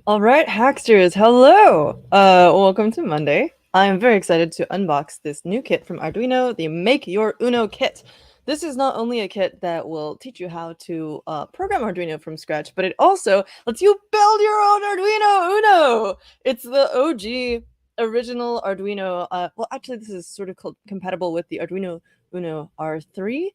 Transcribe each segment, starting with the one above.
All right, Hacksters, hello! Welcome to Monday. I'm very excited to unbox this new kit from Arduino, the Make Your Uno kit. This is not only a kit that will teach you how to program Arduino from scratch, but it also lets you build your own Arduino Uno! It's the OG original Arduino. Well, actually, this is sort of compatible with the Arduino Uno R3.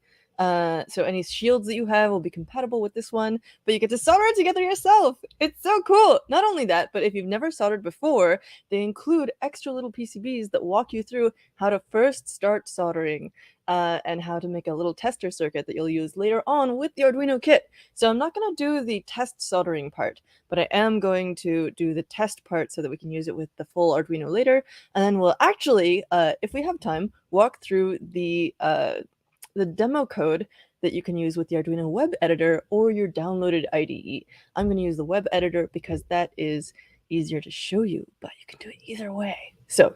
So any shields that you have will be compatible with this one, but you get to solder it together yourself. It's so cool. Not only that, but if you've never soldered before, they include extra little PCBs that walk you through how to first start soldering and how to make a little tester circuit that you'll use later on with the Arduino kit. So I'm not going to do the test soldering part, but I am going to do the test part so that we can use it with the full Arduino later. And then we'll actually, if we have time, walk through the demo code that you can use with the Arduino web editor or your downloaded IDE. I'm going to use the web editor because that is easier to show you, but you can do it either way. So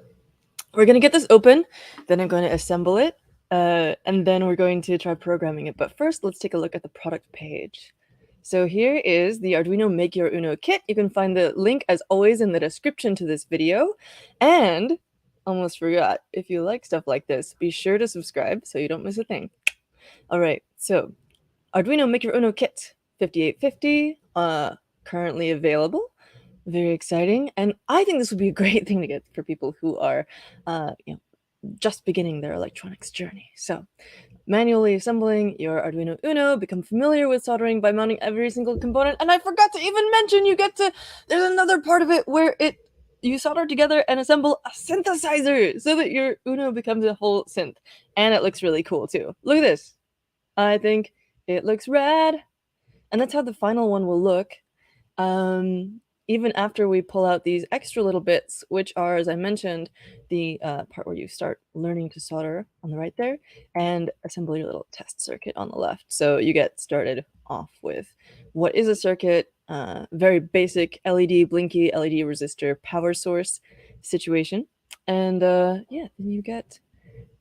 we're going to get this open, then I'm going to assemble it, and then we're going to try programming it. But first, let's take a look at the product page. So here is the Arduino Make Your Uno kit. You can find the link, as always, in the description to this video. And almost forgot, if you like stuff like this, be sure to subscribe so you don't miss a thing. All right, so Arduino Make Your Uno kit 5850, currently available. Very exciting, and I think this would be a great thing to get for people who are, just beginning their electronics journey. So, manually assembling your Arduino Uno, become familiar with soldering by mounting every single component. And I forgot to even mention, there's another part of it where you solder together and assemble a synthesizer so that your Uno becomes a whole synth. And it looks really cool too. Look at this. I think it looks rad. And that's how the final one will look. Even after we pull out these extra little bits, which are, as I mentioned, the part where you start learning to solder on the right there, and assemble your little test circuit on the left. So you get started off with what is a circuit, very basic LED, blinky LED resistor power source situation. And yeah, then you get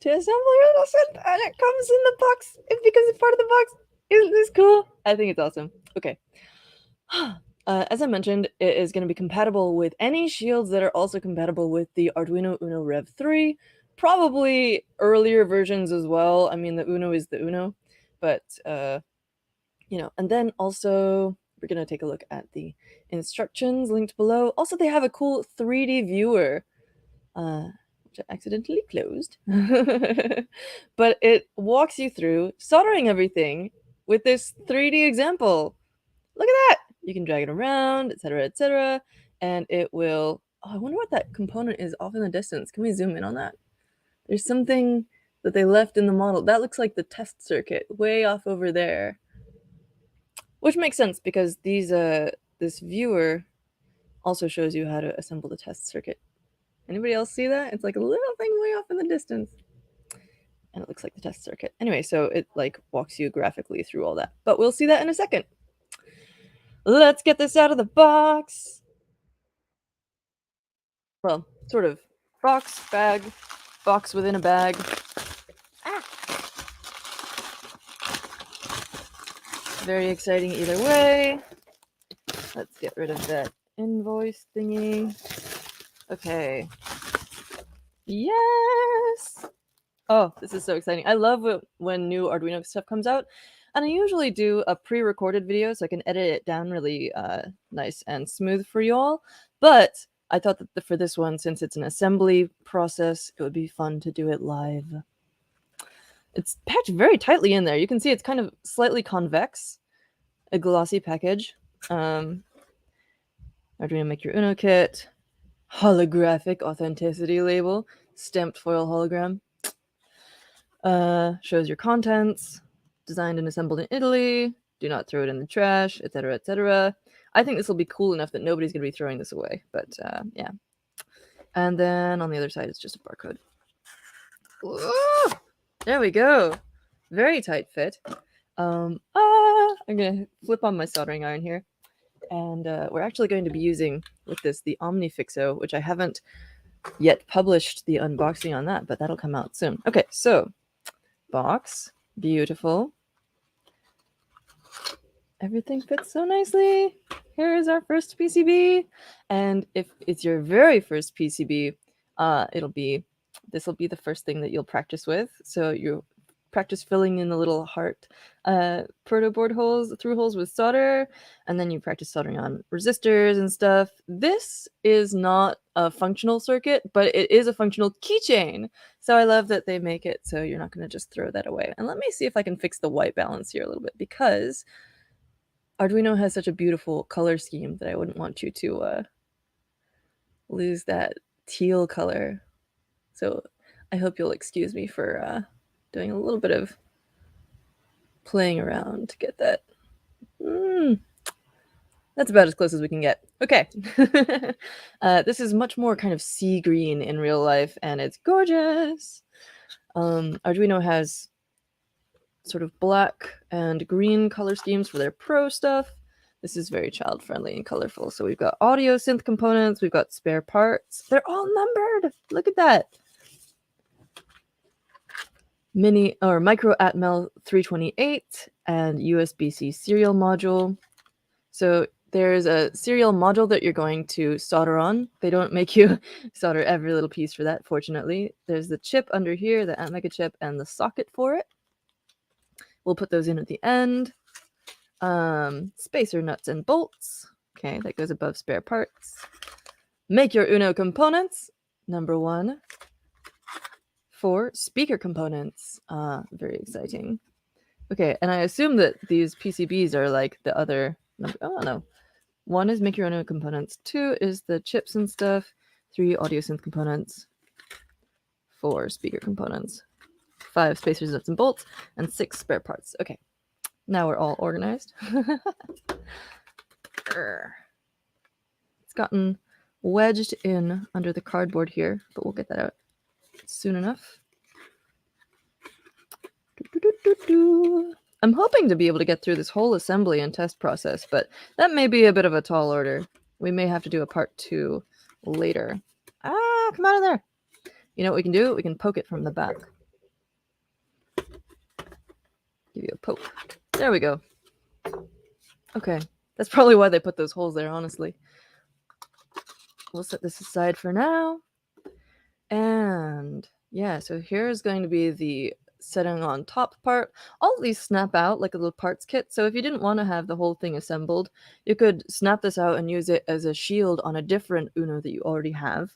to assemble your little synth, and it comes in the box. Because it's part of the box. Isn't this cool? I think it's awesome. Okay. As I mentioned, it is going to be compatible with any shields that are also compatible with the Arduino Uno Rev 3, probably earlier versions as well. I mean, the Uno is the Uno, but, and then also we're going to take a look at the instructions linked below. Also, they have a cool 3D viewer, which I accidentally closed, but it walks you through soldering everything with this 3D example. Look at that! You can drag it around, etc., and it will... Oh, I wonder what that component is off in the distance. Can we zoom in on that? There's something that they left in the model. That looks like the test circuit way off over there. Which makes sense because this viewer also shows you how to assemble the test circuit. Anybody else see that? It's like a little thing way off in the distance. And it looks like the test circuit. Anyway, so it like walks you graphically through all that. But we'll see that in a second. Let's get this out of the box. Well, sort of. Box, bag, box within a bag. Ah! Very exciting either way. Let's get rid of that invoice thingy. Okay. Yes! Oh, this is so exciting. I love when new Arduino stuff comes out. And I usually do a pre-recorded video so I can edit it down really nice and smooth for you all. But I thought that for this one, since it's an assembly process, it would be fun to do it live. It's packed very tightly in there. You can see it's kind of slightly convex, a glossy package. Arduino Make Your Uno kit, holographic authenticity label, stamped foil hologram. Shows your contents. Designed and assembled in Italy. Do not throw it in the trash, etc., etc. I think this will be cool enough that nobody's going to be throwing this away, but yeah. And then on the other side, it's just a barcode. Ooh, there we go. Very tight fit. I'm going to flip on my soldering iron here. And we're actually going to be using, with this, the OmniFixo, which I haven't yet published the unboxing on that, but that'll come out soon. Okay, so box. Beautiful. Everything fits so nicely. here is our first PCB. And if it's your very first PCB, this will be the first thing that you'll practice with. So you practice filling in the little heart proto board holes, through holes with solder, and then you practice soldering on resistors and stuff. This is not a functional circuit, but it is a functional keychain. So I love that they make it so you're not going to just throw that away. And let me see if I can fix the white balance here a little bit, because Arduino has such a beautiful color scheme that I wouldn't want you to lose that teal color. So I hope you'll excuse me for doing a little bit of playing around to get that. That's about as close as we can get. Okay. This is much more kind of sea green in real life, and it's gorgeous. Arduino has sort of black and green color schemes for their pro stuff. This is very child friendly and colorful. So we've got audio synth components, we've got spare parts. They're all numbered. Look at that. Mini or micro Atmel 328 and USB-C serial module. So there's a serial module that you're going to solder on. They don't make you solder every little piece for that, fortunately. There's the chip under here, the Atmega chip, and the socket for it. We'll put those in at the end. Spacer nuts and bolts. Okay, that goes above spare parts. Make your Uno components. Number 1. 4 speaker components. Very exciting. Okay, and I assume that these PCBs are like the other. Oh no. 1 is make your Uno components. 2 is the chips and stuff. 3 audio synth components. 4 speaker components. 5 spacers, nuts, and bolts, and 6 spare parts. Okay, now we're all organized. It's gotten wedged in under the cardboard here, but we'll get that out soon enough. I'm hoping to be able to get through this whole assembly and test process, but that may be a bit of a tall order. We may have to do a part 2 later. Come out of there. You know what we can do? We can poke it from the back. Give you a poke. There we go. Okay. That's probably why they put those holes there, honestly. We'll set this aside for now. And yeah, so here's going to be the setting on top part. All of these snap out like a little parts kit. So if you didn't want to have the whole thing assembled, you could snap this out and use it as a shield on a different Uno that you already have.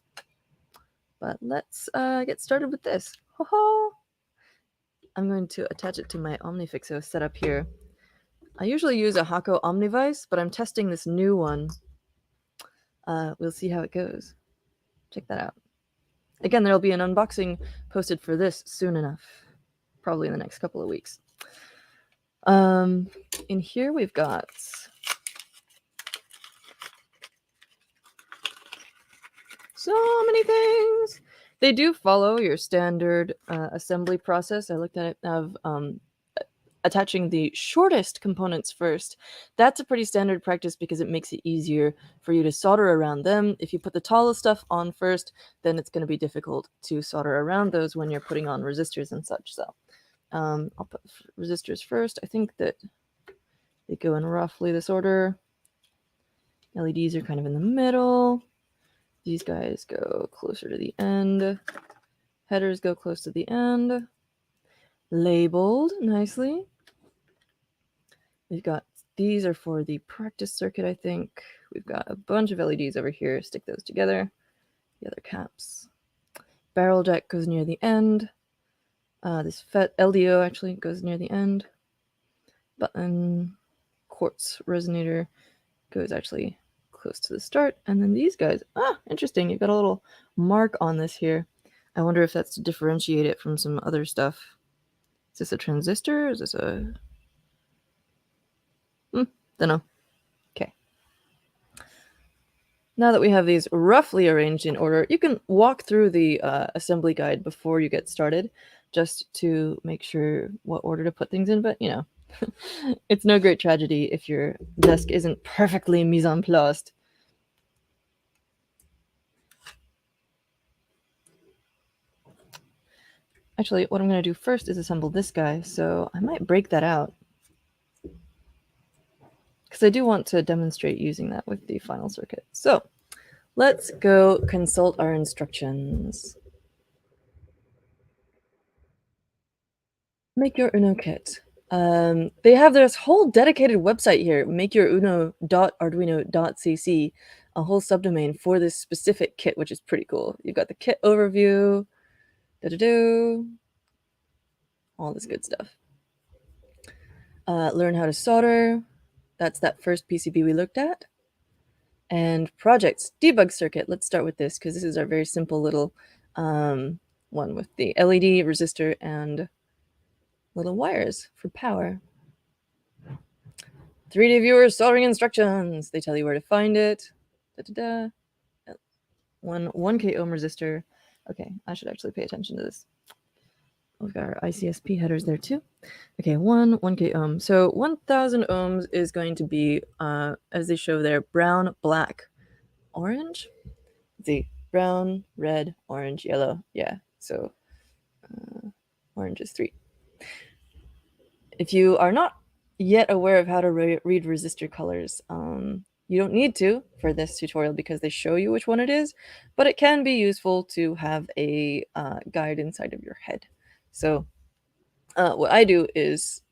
But let's get started with this. Ho-ho! I'm going to attach it to my OmniFixo setup here. I usually use a Hakko Omnivice, but I'm testing this new one. We'll see how it goes. Check that out. Again, there'll be an unboxing posted for this soon enough. Probably in the next couple of weeks. In here we've got so many things. They do follow your standard assembly process. I looked at it of attaching the shortest components first. That's a pretty standard practice because it makes it easier for you to solder around them. If you put the tallest stuff on first, then it's going to be difficult to solder around those when you're putting on resistors and such. So I'll put resistors first. I think that they go in roughly this order. LEDs are kind of in the middle. These guys go closer to the end. Headers go close to the end. Labeled nicely. We've got, these are for the practice circuit, I think. We've got a bunch of LEDs over here. Stick those together. The other caps. Barrel jack goes near the end. This FET LDO actually goes near the end. Button, quartz resonator goes actually close to the start. And then these guys, interesting. You've got a little mark on this here. I wonder if that's to differentiate it from some other stuff. Is this a transistor? Is this a... don't know. Okay. Now that we have these roughly arranged in order, you can walk through the assembly guide before you get started, just to make sure what order to put things in. But, you know, it's no great tragedy if your desk isn't perfectly mise en place. Actually, what I'm going to do first is assemble this guy, so I might break that out. because I do want to demonstrate using that with the final circuit. So let's go consult our instructions. Make your Uno kit. They have this whole dedicated website here, makeyouruno.arduino.cc, a whole subdomain for this specific kit, which is pretty cool. You've got the kit overview, all this good stuff. Learn how to solder. That's that first PCB we looked at. And projects, debug circuit. Let's start with this because this is our very simple little one with the LED, resistor, and little wires for power. 3D viewer soldering instructions. They tell you where to find it. 1K ohm resistor. Okay, I should actually pay attention to this. We've got our ICSP headers there too. Okay, 1K ohm. So 1000 ohms is going to be, as they show there, brown, black, orange. Let's see, brown, red, orange, yellow. Yeah, so orange is 3. If you are not yet aware of how to read resistor colors, you don't need to for this tutorial because they show you which one it is, but it can be useful to have a guide inside of your head. So what I do is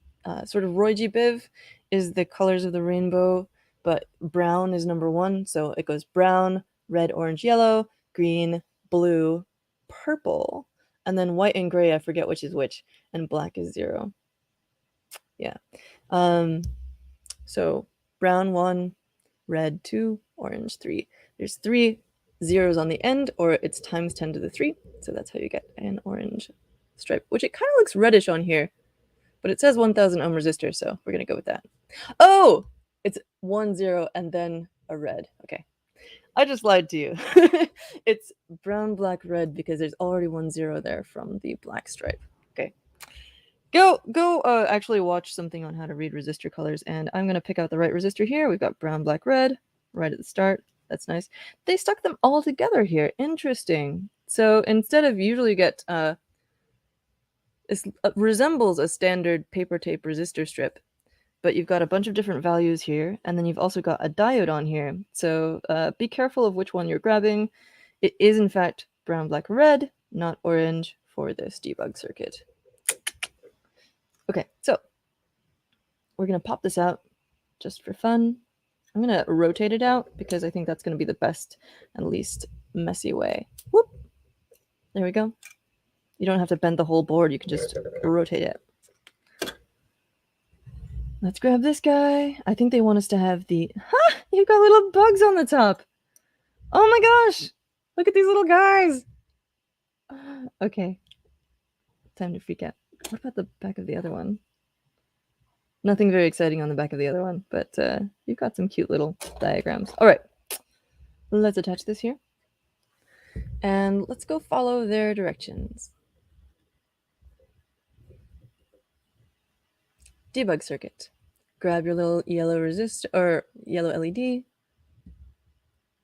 sort of Roy G. Biv is the colors of the rainbow, but brown is number 1. So it goes brown, red, orange, yellow, green, blue, purple, and then white and gray, I forget which is which, and black is 0. Yeah. So brown 1, red 2, orange 3. There's 3 zeros on the end, or it's times 10 to the 3. So that's how you get an orange stripe, which it kind of looks reddish on here, but it says 1000 ohm resistor, so we're going to go with that. Oh, it's 1 0 and then a red. Okay. I just lied to you. It's brown, black, red because there's already 1 0 there from the black stripe. Okay. Go actually watch something on how to read resistor colors, and I'm going to pick out the right resistor here. We've got brown, black, red right at the start. That's nice. They stuck them all together here. Interesting. So instead of usually get this resembles a standard paper tape resistor strip, but you've got a bunch of different values here, and then you've also got a diode on here. So be careful of which one you're grabbing. It is in fact brown, black, red, not orange for this debug circuit. Okay, so we're going to pop this out just for fun. I'm going to rotate it out because I think that's going to be the best and least messy way. Whoop! There we go. You don't have to bend the whole board. You can just rotate it. Let's grab this guy. I think they want us to have the... Ha! You've got little bugs on the top. Oh my gosh! Look at these little guys! Okay. Time to freak out. What about the back of the other one? Nothing very exciting on the back of the other one, but you've got some cute little diagrams. All right. Let's attach this here. And let's go follow their directions. Debug circuit. Grab your little yellow resistor or yellow LED.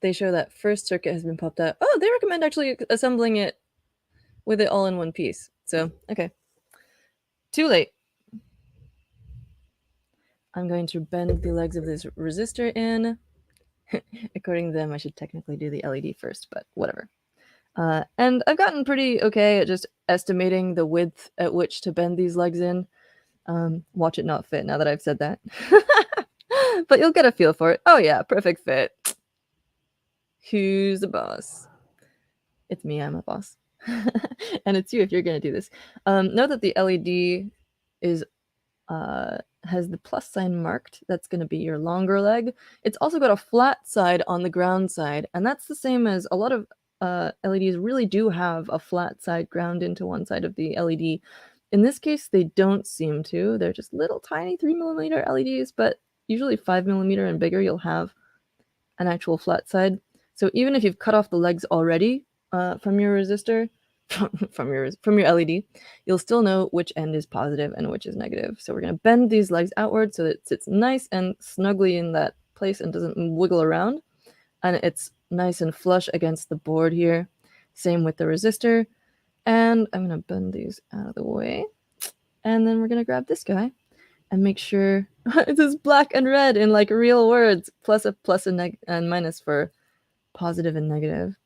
They show that first circuit has been popped out. Oh, they recommend actually assembling it with it all in one piece. So, okay. Too late. I'm going to bend the legs of this resistor in. According to them, I should technically do the LED first, but whatever. And I've gotten pretty okay at just estimating the width at which to bend these legs in. Watch it not fit now that I've said that. But you'll get a feel for it. Oh yeah, perfect fit. Who's the boss? It's me, I'm a boss. And it's you if you're going to do this. Note that the LED is has the plus sign marked. That's going to be your longer leg. It's also got a flat side on the ground side, and that's the same as a lot of LEDs really do have a flat side ground into one side of the LED. In this case, they don't seem to. They're just little tiny 3mm LEDs, but usually 5mm and bigger, you'll have an actual flat side. So even if you've cut off the legs already from your resistor, from your LED, you'll still know which end is positive and which is negative. So we're going to bend these legs outward so that it sits nice and snugly in that place and doesn't wiggle around. And it's nice and flush against the board here. Same with the resistor. And I'm going to bend these out of the way. And then we're going to grab this guy. and make sure it says black and red in like real words, plus and minus for positive and negative.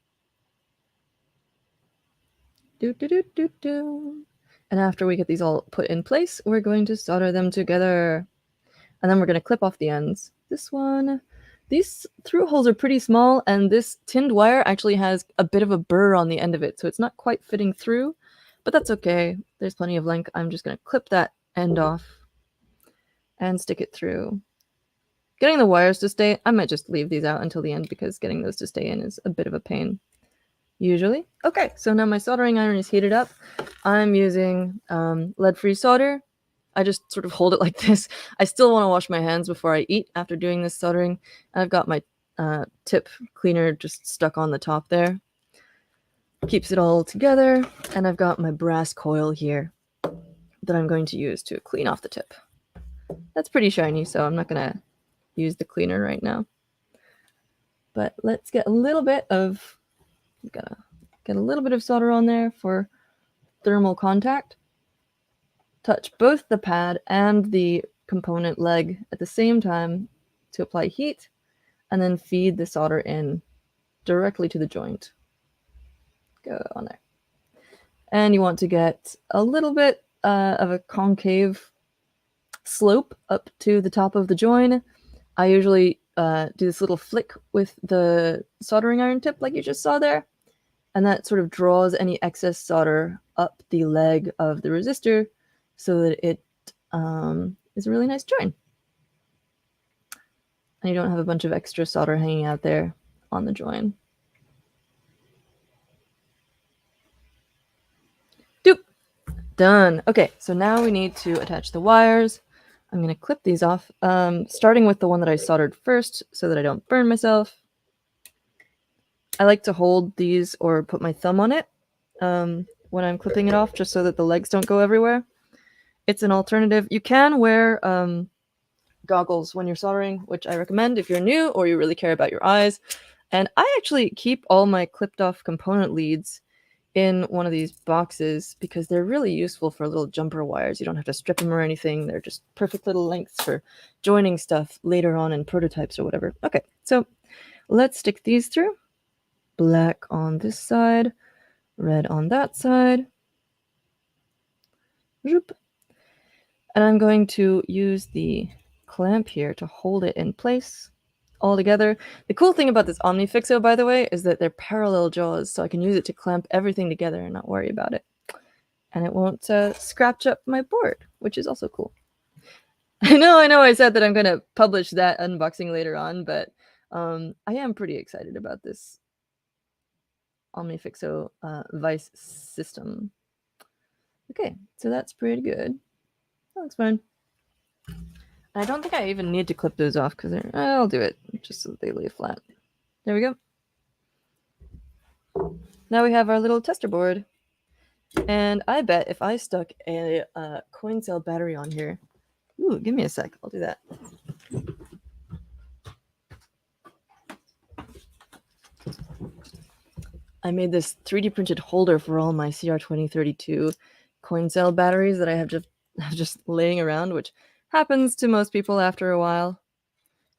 Do, do, do, do, do. And after we get these all put in place, we're going to solder them together. And then we're going to clip off the ends. This one, these through holes are pretty small, and this tinned wire actually has a bit of a burr on the end of it, so it's not quite fitting through, but that's okay. There's plenty of length. I'm just going to clip that end off and stick it through. Getting the wires to stay, I might just leave these out until the end because getting those to stay in is a bit of a pain, usually. Okay, so now my soldering iron is heated up. I'm using lead-free solder. I just sort of hold it like this. I still want to wash my hands before I eat after doing this soldering. I've got my tip cleaner just stuck on the top there. Keeps it all together. And I've got my brass coil here that I'm going to use to clean off the tip. That's pretty shiny, so I'm not going to use the cleaner right now. But let's get a little bit of, gotta get a little bit of solder on there for thermal contact. Touch both the pad and the component leg at the same time to apply heat, and then feed the solder in directly to the joint. Go on there. And you want to get a little bit of a concave slope up to the top of the joint. I usually do this little flick with the soldering iron tip like you just saw there, and that sort of draws any excess solder up the leg of the resistor so that it is a really nice joint. And you don't have a bunch of extra solder hanging out there on the joint. Doop! Done. Okay, so now we need to attach the wires. I'm going to clip these off, starting with the one that I soldered first so that I don't burn myself. I like to hold these or put my thumb on it when I'm clipping it off, just so that the legs don't go everywhere. It's an alternative. You can wear goggles when you're soldering, which I recommend if you're new or you really care about your eyes. And I actually keep all my clipped off component leads in one of these boxes because they're really useful for little jumper wires. You don't have to strip them or anything. They're just perfect little lengths for joining stuff later on in prototypes or whatever. Okay, so let's stick these through. Black on this side, red on that side. And I'm going to use the clamp here to hold it in place all together. The cool thing about this OmniFixo, by the way, is that they're parallel jaws, so I can use it to clamp everything together and not worry about it. And it won't scratch up my board, which is also cool. I know I said that I'm going to publish that unboxing later on, but I am pretty excited about this OmniFixo Vice system. Okay, so that's pretty good. That looks fine. I don't think I even need to clip those off because I'll do it just so that they lay flat. There we go. Now we have our little tester board. And I bet if I stuck a coin cell battery on here, ooh, give me a sec, I'll do that. I made this 3D printed holder for all my CR2032 coin cell batteries that I have just laying around, which happens to most people after a while.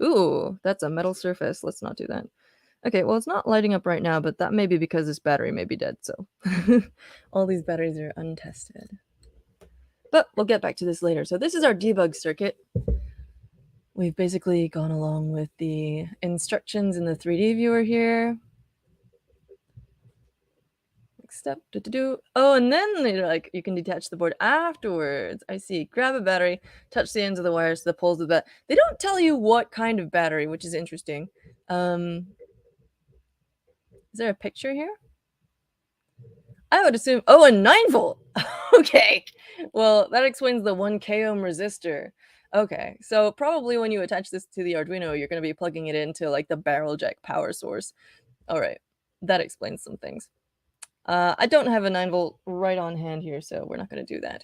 Ooh, that's a metal surface. Let's not do that. Okay, well, it's not lighting up right now, but that may be because this battery may be dead, so all these batteries are untested. But we'll get back to this later. So this is our debug circuit. We've basically gone along with the instructions in the 3D viewer here. Next step, Oh, and then like you can detach the board afterwards. I see. Grab a battery, touch the ends of the wires to the poles of the bat. They don't tell you what kind of battery, which is interesting. Is there a picture here? I would assume, oh, a 9-volt. Okay. Well, that explains the 1K ohm resistor. Okay, so probably when you attach this to the Arduino, you're going to be plugging it into like the barrel jack power source. All right, that explains some things. I don't have a 9-volt right on hand here, so we're not going to do that,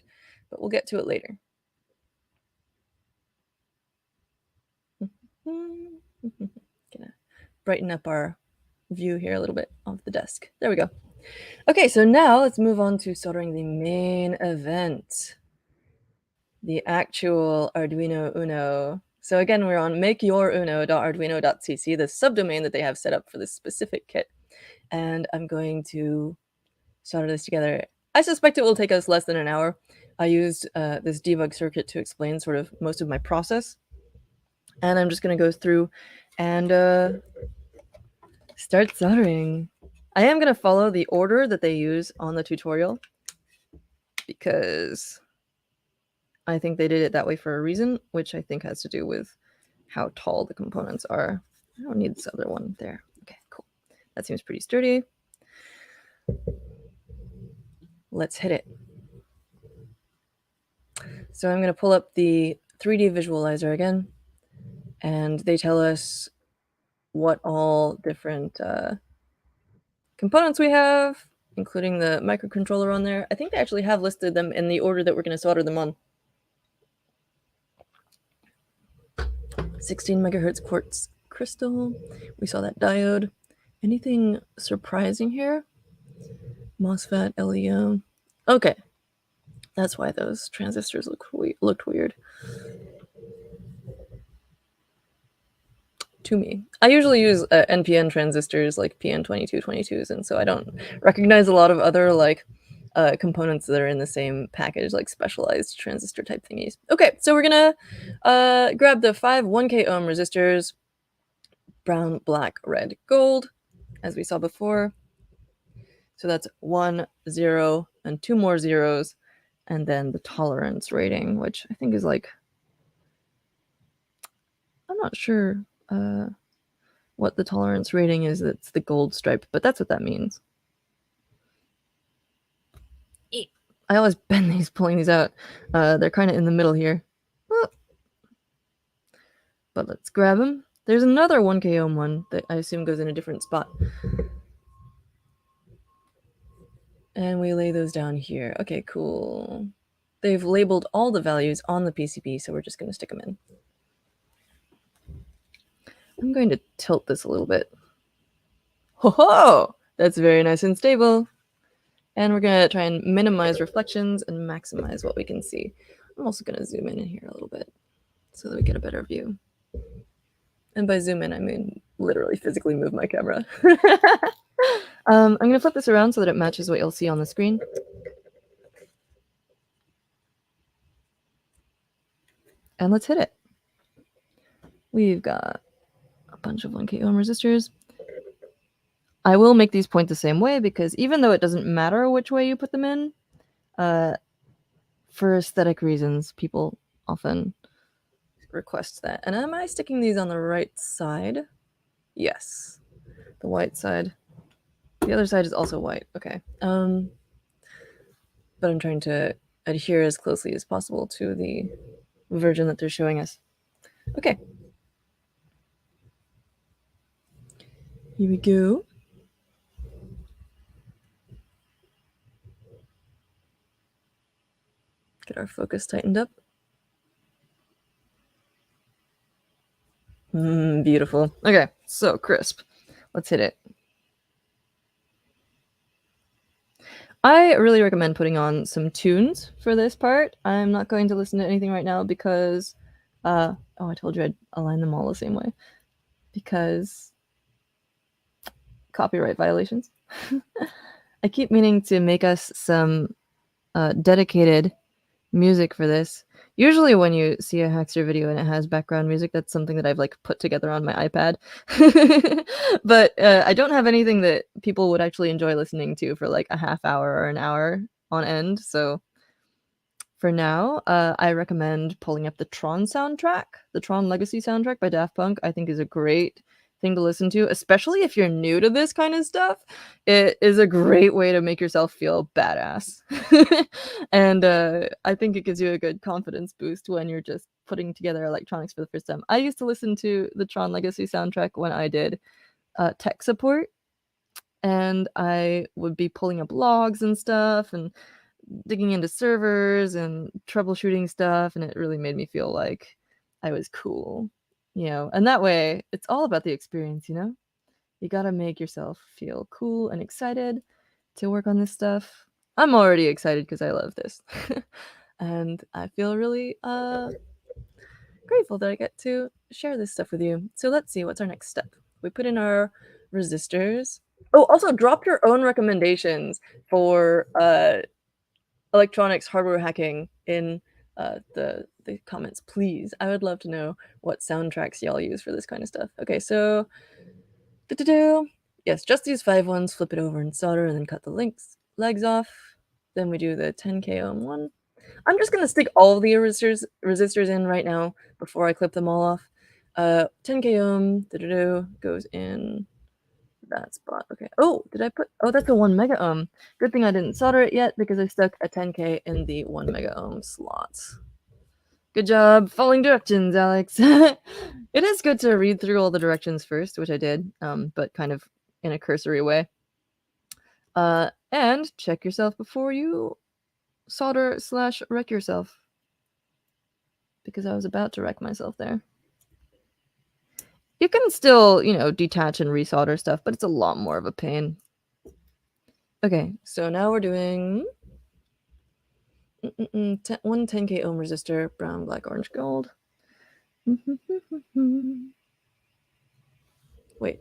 but we'll get to it later. Gonna brighten up our view here a little bit of the desk. There we go. Okay, so now let's move on to soldering the main event. the actual Arduino Uno. So again, we're on makeyouruno.arduino.cc, the subdomain that they have set up for this specific kit. And I'm going to solder this together. I suspect it will take us less than an hour. I used this debug circuit to explain sort of most of my process. And I'm just going to go through and start soldering. I am going to follow the order that they use on the tutorial because I think they did it that way for a reason, which I think has to do with how tall the components are. I don't need this other one there. Okay, cool. That seems pretty sturdy. Let's hit it. So I'm going to pull up the 3D visualizer again, and they tell us what all different components we have, including the microcontroller on there. I think they actually have listed them in the order that we're going to solder them on. 16 megahertz quartz crystal. We saw that diode. Anything surprising here? MOSFET, LEO. Okay. That's why those transistors looked weird to me. I usually use NPN transistors like PN2222s, and so I don't recognize a lot of other like components that are in the same package, like specialized transistor type thingies. Okay, so we're gonna grab the 5 1K ohm resistors, brown, black, red, gold, as we saw before. So that's 1, 0, and 2 more zeros, and then the tolerance rating, which I think is like, I'm not sure what the tolerance rating is. That's the gold stripe, but that's what that means. I always bend these, pulling these out. They're kind of in the middle here. Oh. But let's grab them. There's another 1K ohm one that I assume goes in a different spot. And we lay those down here. Okay, cool. They've labeled all the values on the PCB, so we're just going to stick them in. I'm going to tilt this a little bit. Ho-ho! That's very nice and stable. And we're going to try and minimize reflections and maximize what we can see. I'm also going to zoom in here a little bit so that we get a better view. And by zoom in, I mean literally physically move my camera. I'm going to flip this around so that it matches what you'll see on the screen. And let's hit it. We've got a bunch of 1K ohm resistors. I will make these point the same way because even though it doesn't matter which way you put them in, for aesthetic reasons, people often request that. And am I sticking these on the right side? Yes. The white side. The other side is also white. Okay. But I'm trying to adhere as closely as possible to the version that they're showing us. Okay. Here we go. Get our focus tightened up. Beautiful. Okay, so crisp. Let's hit it. I really recommend putting on some tunes for this part. I'm not going to listen to anything right now because, oh, I told you I'd align them all the same way. Because copyright violations. I keep meaning to make us some dedicated music for this. Usually when you see a Hackster video and it has background music, that's something that I've like put together on my iPad. But I don't have anything that people would actually enjoy listening to for like a half hour or an hour on end. So for now, I recommend pulling up the Tron soundtrack. The Tron Legacy soundtrack by Daft Punk, I think, is a great thing to listen to, especially if you're new to this kind of stuff. It is a great way to make yourself feel badass. And I think it gives you a good confidence boost when you're just putting together electronics for the first time. I used to listen to the Tron Legacy soundtrack when I did tech support, and I would be pulling up logs and stuff and digging into servers and troubleshooting stuff, and it really made me feel like I was cool, you know. And that way, it's all about the experience, you know? You gotta make yourself feel cool and excited to work on this stuff. I'm already excited because I love this. and I feel really grateful that I get to share this stuff with you. So let's see, what's our next step? We put in our resistors. Oh, also drop your own recommendations for electronics hardware hacking in the comments, please. I would love to know what soundtracks y'all use for this kind of stuff. Okay, so yes, just these 5 ones, flip it over and solder, and then cut the legs off. Then we do the 10K ohm one. I'm just gonna stick all the resistors in right now before I clip them all off. 10K ohm goes in that spot. Okay. Oh, did I put? Oh, that's a 1 mega ohm. Good thing I didn't solder it yet because I stuck a 10K in the 1 mega ohm slot. Good job following directions, Alex. It is good to read through all the directions first, which I did, but kind of in a cursory way. And check yourself before you solder/wreck yourself, because I was about to wreck myself there. You can still, detach and resolder stuff, but it's a lot more of a pain. Okay, so now we're doing one 10K ohm resistor, brown, black, orange, gold. Wait.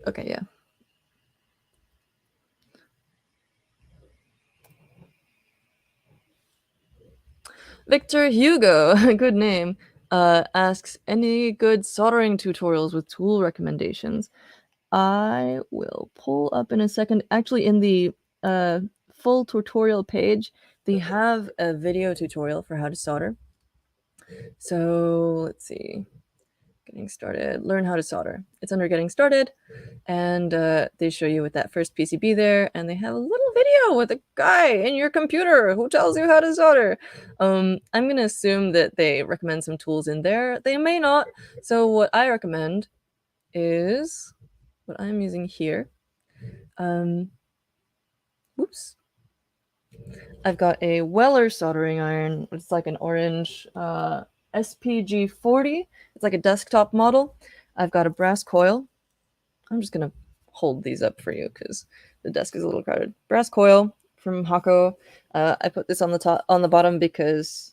Okay, yeah. Victor Hugo, good name, asks, any good soldering tutorials with tool recommendations? I will pull up in a second. Actually, in the full tutorial page, they have a video tutorial for how to solder. So let's see. Getting started. Learn how to solder. It's under getting started. And they show you with that first PCB there, and they have a little video with a guy in your computer who tells you how to solder. I'm going to assume that they recommend some tools in there. They may not. So what I recommend is what I'm using here. Oops. I've got a Weller soldering iron. It's like an orange SPG40. It's like a desktop model. I've got a brass coil. I'm just going to hold these up for you because the desk is a little crowded. Brass coil from Hako. I put this on the bottom because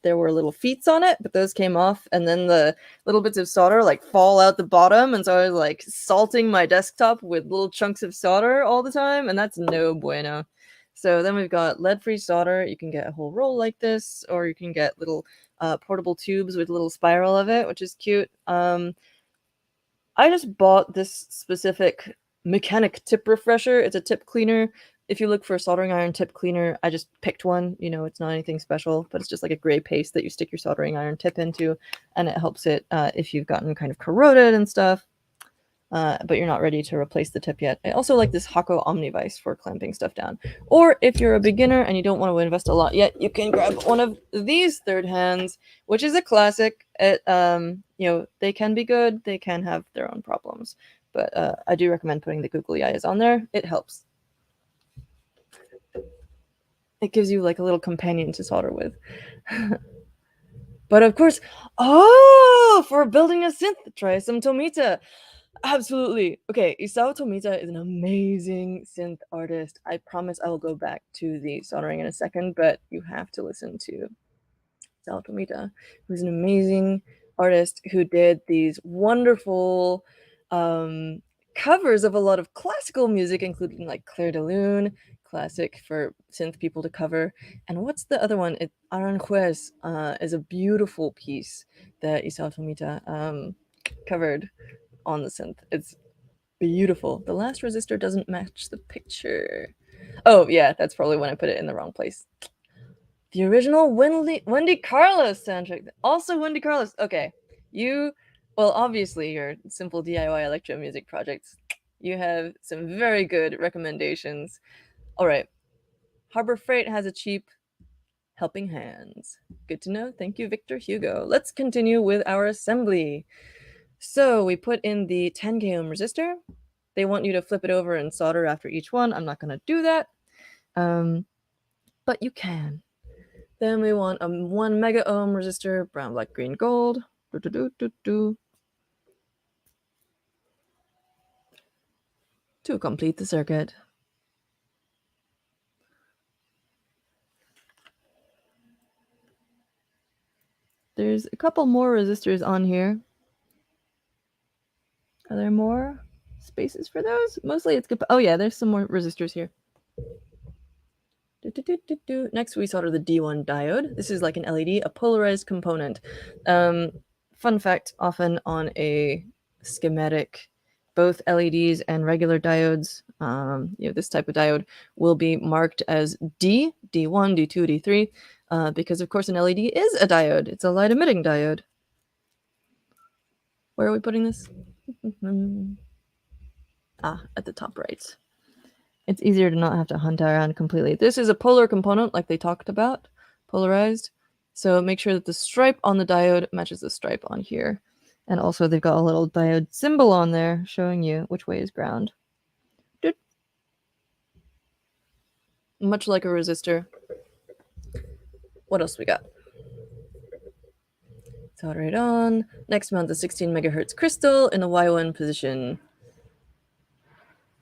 there were little feet on it, but those came off, and then the little bits of solder like fall out the bottom, and so I was like salting my desktop with little chunks of solder all the time, and that's no bueno. So then we've got lead-free solder. You can get a whole roll like this, or you can get little portable tubes with a little spiral of it, which is cute. I just bought this specific mechanic tip refresher. It's a tip cleaner. If you look for a soldering iron tip cleaner, I just picked one. It's not anything special, but it's just like a gray paste that you stick your soldering iron tip into, and it helps it if you've gotten kind of corroded and stuff. But you're not ready to replace the tip yet. I also like this Hako Omnivice for clamping stuff down. Or if you're a beginner and you don't want to invest a lot yet, you can grab one of these third hands, which is a classic. They can be good, they can have their own problems, but I do recommend putting the googly eyes on there. It helps. It gives you like a little companion to solder with. But of course, for building a synth, try some Tomita. Absolutely. Okay, Isao Tomita is an amazing synth artist. I promise I will go back to the soldering in a second, but you have to listen to Isao Tomita, who's an amazing artist who did these wonderful covers of a lot of classical music, including like Clair de Lune, classic for synth people to cover. And what's the other one? Aranjuez is a beautiful piece that Isao Tomita covered on the synth. It's beautiful. The last resistor doesn't match the picture. Oh, yeah, that's probably when I put it in the wrong place. The original Wendy Carlos soundtrack. Also Wendy Carlos. Okay. Obviously, your simple DIY electro music projects. You have some very good recommendations. All right. Harbor Freight has a cheap helping hands. Good to know. Thank you, Victor Hugo. Let's continue with our assembly. So we put in the 10K ohm resistor. They want you to flip it over and solder after each one. I'm not going to do that, but you can. Then we want a 1 mega ohm resistor, brown, black, green, gold. To complete the circuit. There's a couple more resistors on here. Are there more spaces for those? Mostly it's good. Oh yeah, there's some more resistors here. Next, we solder the D1 diode. This is like an LED, a polarized component. Fun fact, often on a schematic, both LEDs and regular diodes, this type of diode will be marked as D, D1, D2, D3, because of course an LED is a diode. It's a light emitting diode. Where are we putting this? At the top right. It's easier to not have to hunt around completely. This is a polar component like they talked about, polarized. So make sure that the stripe on the diode matches the stripe on here. And also they've got a little diode symbol on there showing you which way is ground. Much like a resistor. What else we got? Solder it on. Next, mount the 16 megahertz crystal in the Y1 position.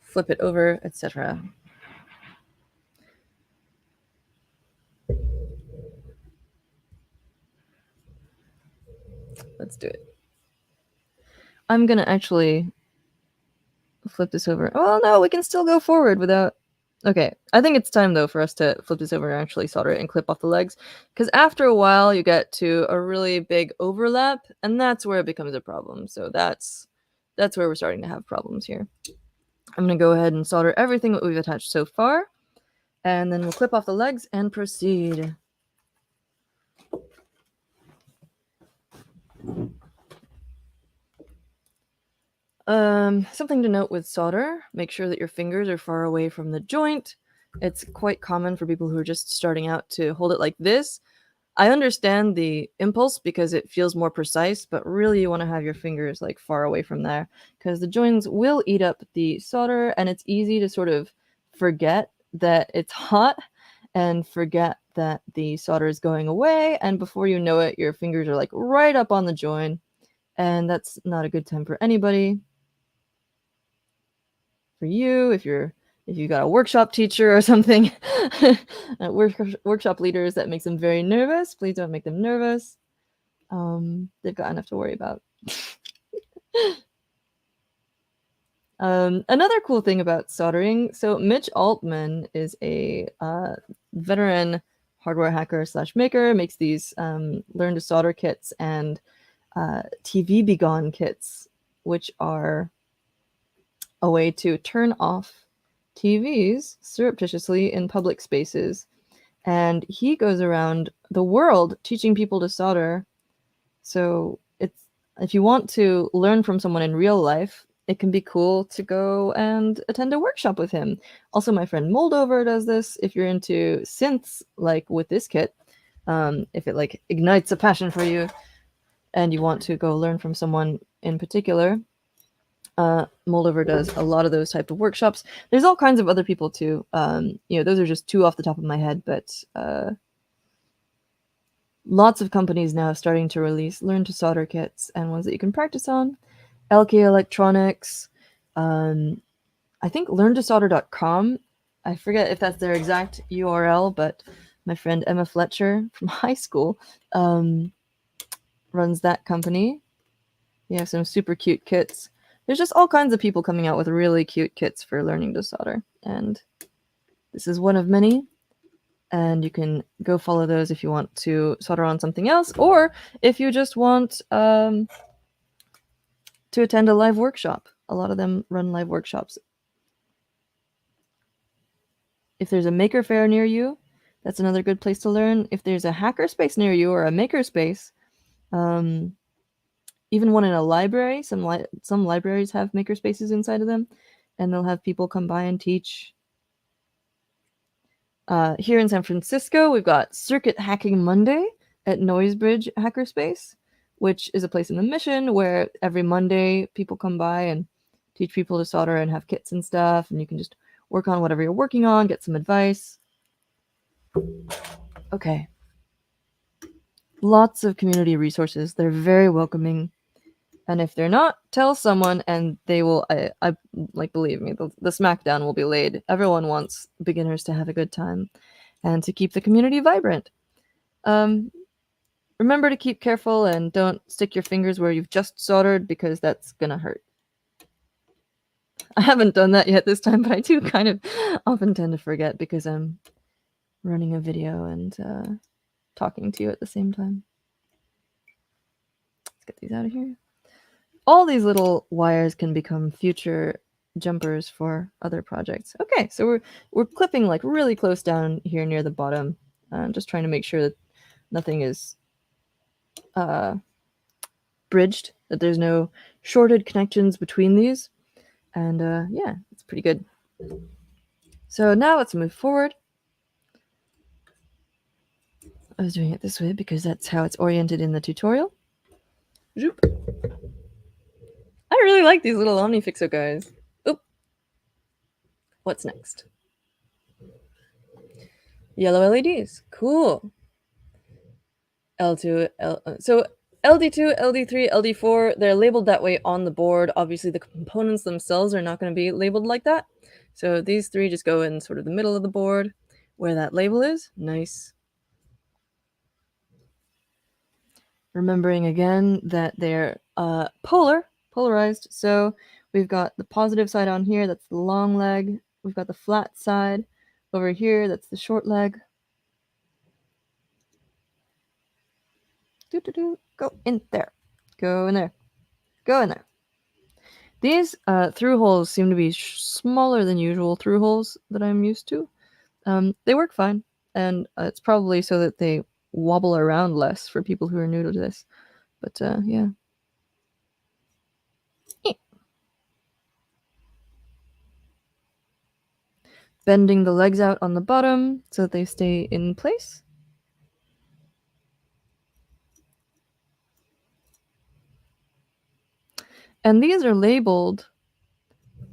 Flip it over, etc. Let's do it. I'm gonna actually flip this over. Well, no, we can still go forward without... Okay, I think it's time, though, for us to flip this over and actually solder it and clip off the legs. Because after a while, you get to a really big overlap, and that's where it becomes a problem. So that's where we're starting to have problems here. I'm going to go ahead and solder everything that we've attached so far, and then we'll clip off the legs and proceed. Something to note with solder, make sure that your fingers are far away from the joint. It's quite common for people who are just starting out to hold it like this. I understand the impulse because it feels more precise, but really you want to have your fingers like far away from there because the joints will eat up the solder, and it's easy to sort of forget that it's hot and forget that the solder is going away, and before you know it, your fingers are like right up on the joint, and that's not a good time for anybody. For you, if you got a workshop teacher or something, workshop leaders, that makes them very nervous. Please don't make them nervous. They've got enough to worry about. Another cool thing about soldering, so Mitch Altman is a veteran hardware hacker / maker, makes these learn to solder kits and TV Begone kits, which are a way to turn off TVs surreptitiously in public spaces. And he goes around the world teaching people to solder. So if you want to learn from someone in real life, it can be cool to go and attend a workshop with him. Also, my friend Moldover does this. If you're into synths, like with this kit, if it like ignites a passion for you and you want to go learn from someone in particular, Moldover does a lot of those type of workshops. There's all kinds of other people too. Those are just two off the top of my head, but lots of companies now starting to release learn to solder kits and ones that you can practice on. LK Electronics, I think learntosolder.com. I forget if that's their exact URL, but my friend Emma Fletcher from high school runs that company. Yeah, some super cute kits. There's just all kinds of people coming out with really cute kits for learning to solder, and this is one of many. And you can go follow those if you want to solder on something else, or if you just want to attend a live workshop. A lot of them run live workshops. If there's a maker fair near you, that's another good place to learn. If there's a hackerspace near you or a makerspace, even one in a library, some libraries have makerspaces inside of them, and they'll have people come by and teach. Here in San Francisco, we've got Circuit Hacking Monday at Noisebridge Hackerspace, which is a place in the Mission where every Monday people come by and teach people to solder and have kits and stuff, and you can just work on whatever you're working on, get some advice. Okay. Lots of community resources. They're very welcoming. And if they're not, tell someone and they will, I believe me, the smackdown will be laid. Everyone wants beginners to have a good time and to keep the community vibrant. Remember to keep careful and don't stick your fingers where you've just soldered because that's gonna hurt. I haven't done that yet this time, but I do kind of often tend to forget because I'm running a video and talking to you at the same time. Let's get these out of here. All these little wires can become future jumpers for other projects. Okay, so we're clipping like really close down here near the bottom. Just trying to make sure that nothing is bridged, that there's no shorted connections between these. And yeah, it's pretty good. So now let's move forward. I was doing it this way because that's how it's oriented in the tutorial. Zoop. I really like these little OmniFixo guys. Oop. What's next? Yellow LEDs. Cool. L2, so LD2, LD3, LD4, they're labeled that way on the board. Obviously, the components themselves are not going to be labeled like that. So these three just go in sort of the middle of the board where that label is. Nice. Remembering again that they're polarized. So we've got the positive side on here, that's the long leg. We've got the flat side over here, that's the short leg. Go in there. Go in there. Go in there. These through holes seem to be smaller than usual through holes that I'm used to. They work fine, and it's probably so that they wobble around less for people who are new to this. But yeah. Bending the legs out on the bottom so that they stay in place. And these are labeled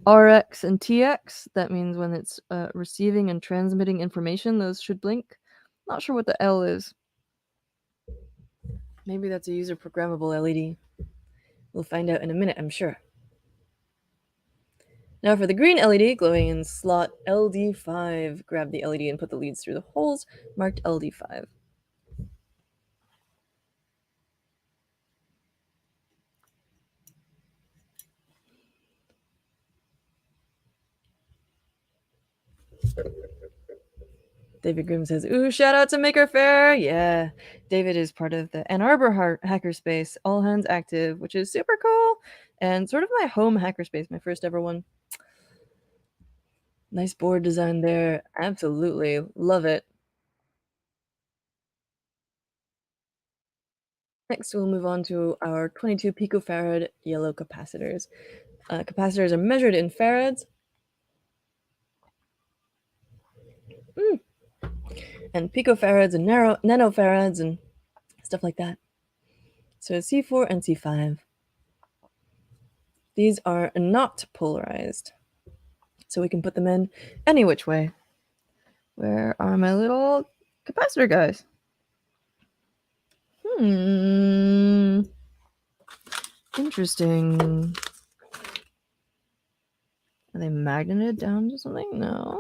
RX and TX. That means when it's receiving and transmitting information, those should blink. Not sure what the L is. Maybe that's a user programmable LED. We'll find out in a minute, I'm sure. Now for the green LED glowing in slot LD5, grab the LED and put the leads through the holes marked LD5. David Grimm says, ooh, shout out to Maker Faire. Yeah, David is part of the Ann Arbor hackerspace, all hands active, which is super cool. And sort of my home hackerspace, my first ever one. Nice board design there. Absolutely. Love it. Next, we'll move on to our 22 picofarad yellow capacitors. Capacitors are measured in farads. And picofarads and nanofarads and stuff like that. So C4 and C5. These are not polarized, so we can put them in any which way. Where are my little capacitor guys? Interesting. Are they magneted down to something? No.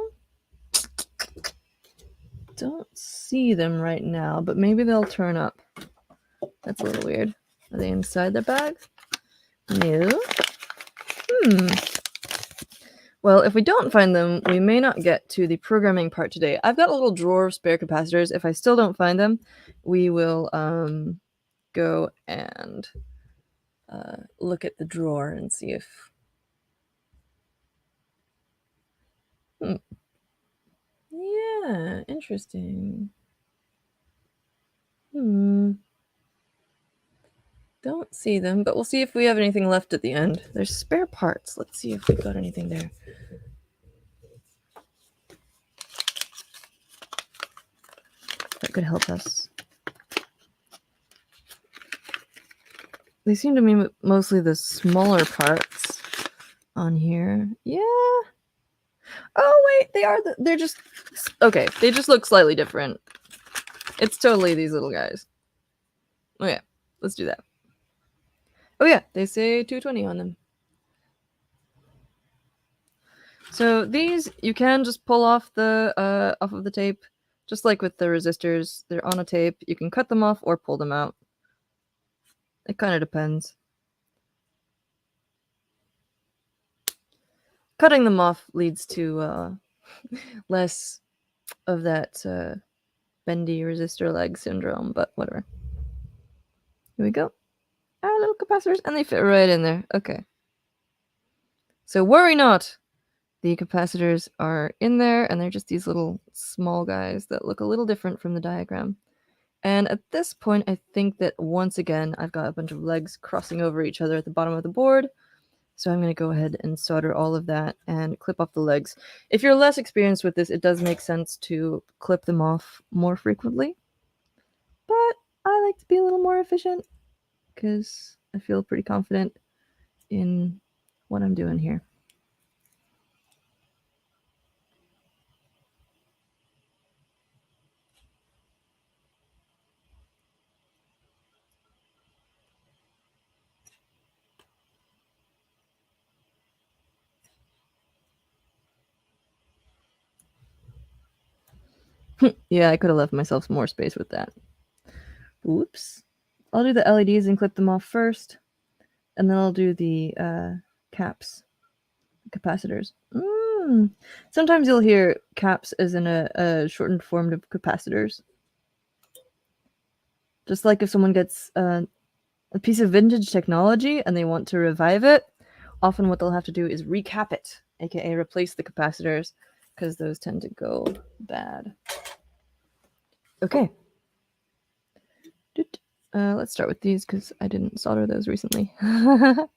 Don't see them right now, but maybe they'll turn up. That's a little weird. Are they inside the bag? No. Well, if we don't find them, we may not get to the programming part today. I've got a little drawer of spare capacitors. If I still don't find them, we will go and look at the drawer and see if... Yeah, interesting. Don't see them, but we'll see if we have anything left at the end. There's spare parts. Let's see if we've got anything there. That could help us. They seem to be mostly the smaller parts on here. Yeah. Oh, wait, they're just... Okay, they just look slightly different. It's totally these little guys. Okay, let's do that. Oh yeah, they say 220 on them. So these you can just pull off the of the tape. Just like with the resistors, they're on a tape. You can cut them off or pull them out. It kind of depends. Cutting them off leads to less of that bendy resistor leg syndrome, but whatever. Here we go. Our little capacitors, and they fit right in there. Okay. So worry not. The capacitors are in there, and they're just these little small guys that look a little different from the diagram. And at this point, I think that once again, I've got a bunch of legs crossing over each other at the bottom of the board. So I'm going to go ahead and solder all of that and clip off the legs. If you're less experienced with this, it does make sense to clip them off more frequently. But I like to be a little more efficient because I feel pretty confident in what I'm doing here. Yeah, I could have left myself some more space with that. Whoops. I'll do the LEDs and clip them off first, and then I'll do the caps, capacitors. Sometimes you'll hear caps as in a shortened form of capacitors. Just like if someone gets a piece of vintage technology and they want to revive it, often what they'll have to do is recap it, aka replace the capacitors, because those tend to go bad. Okay. Let's start with these because I didn't solder those recently. Here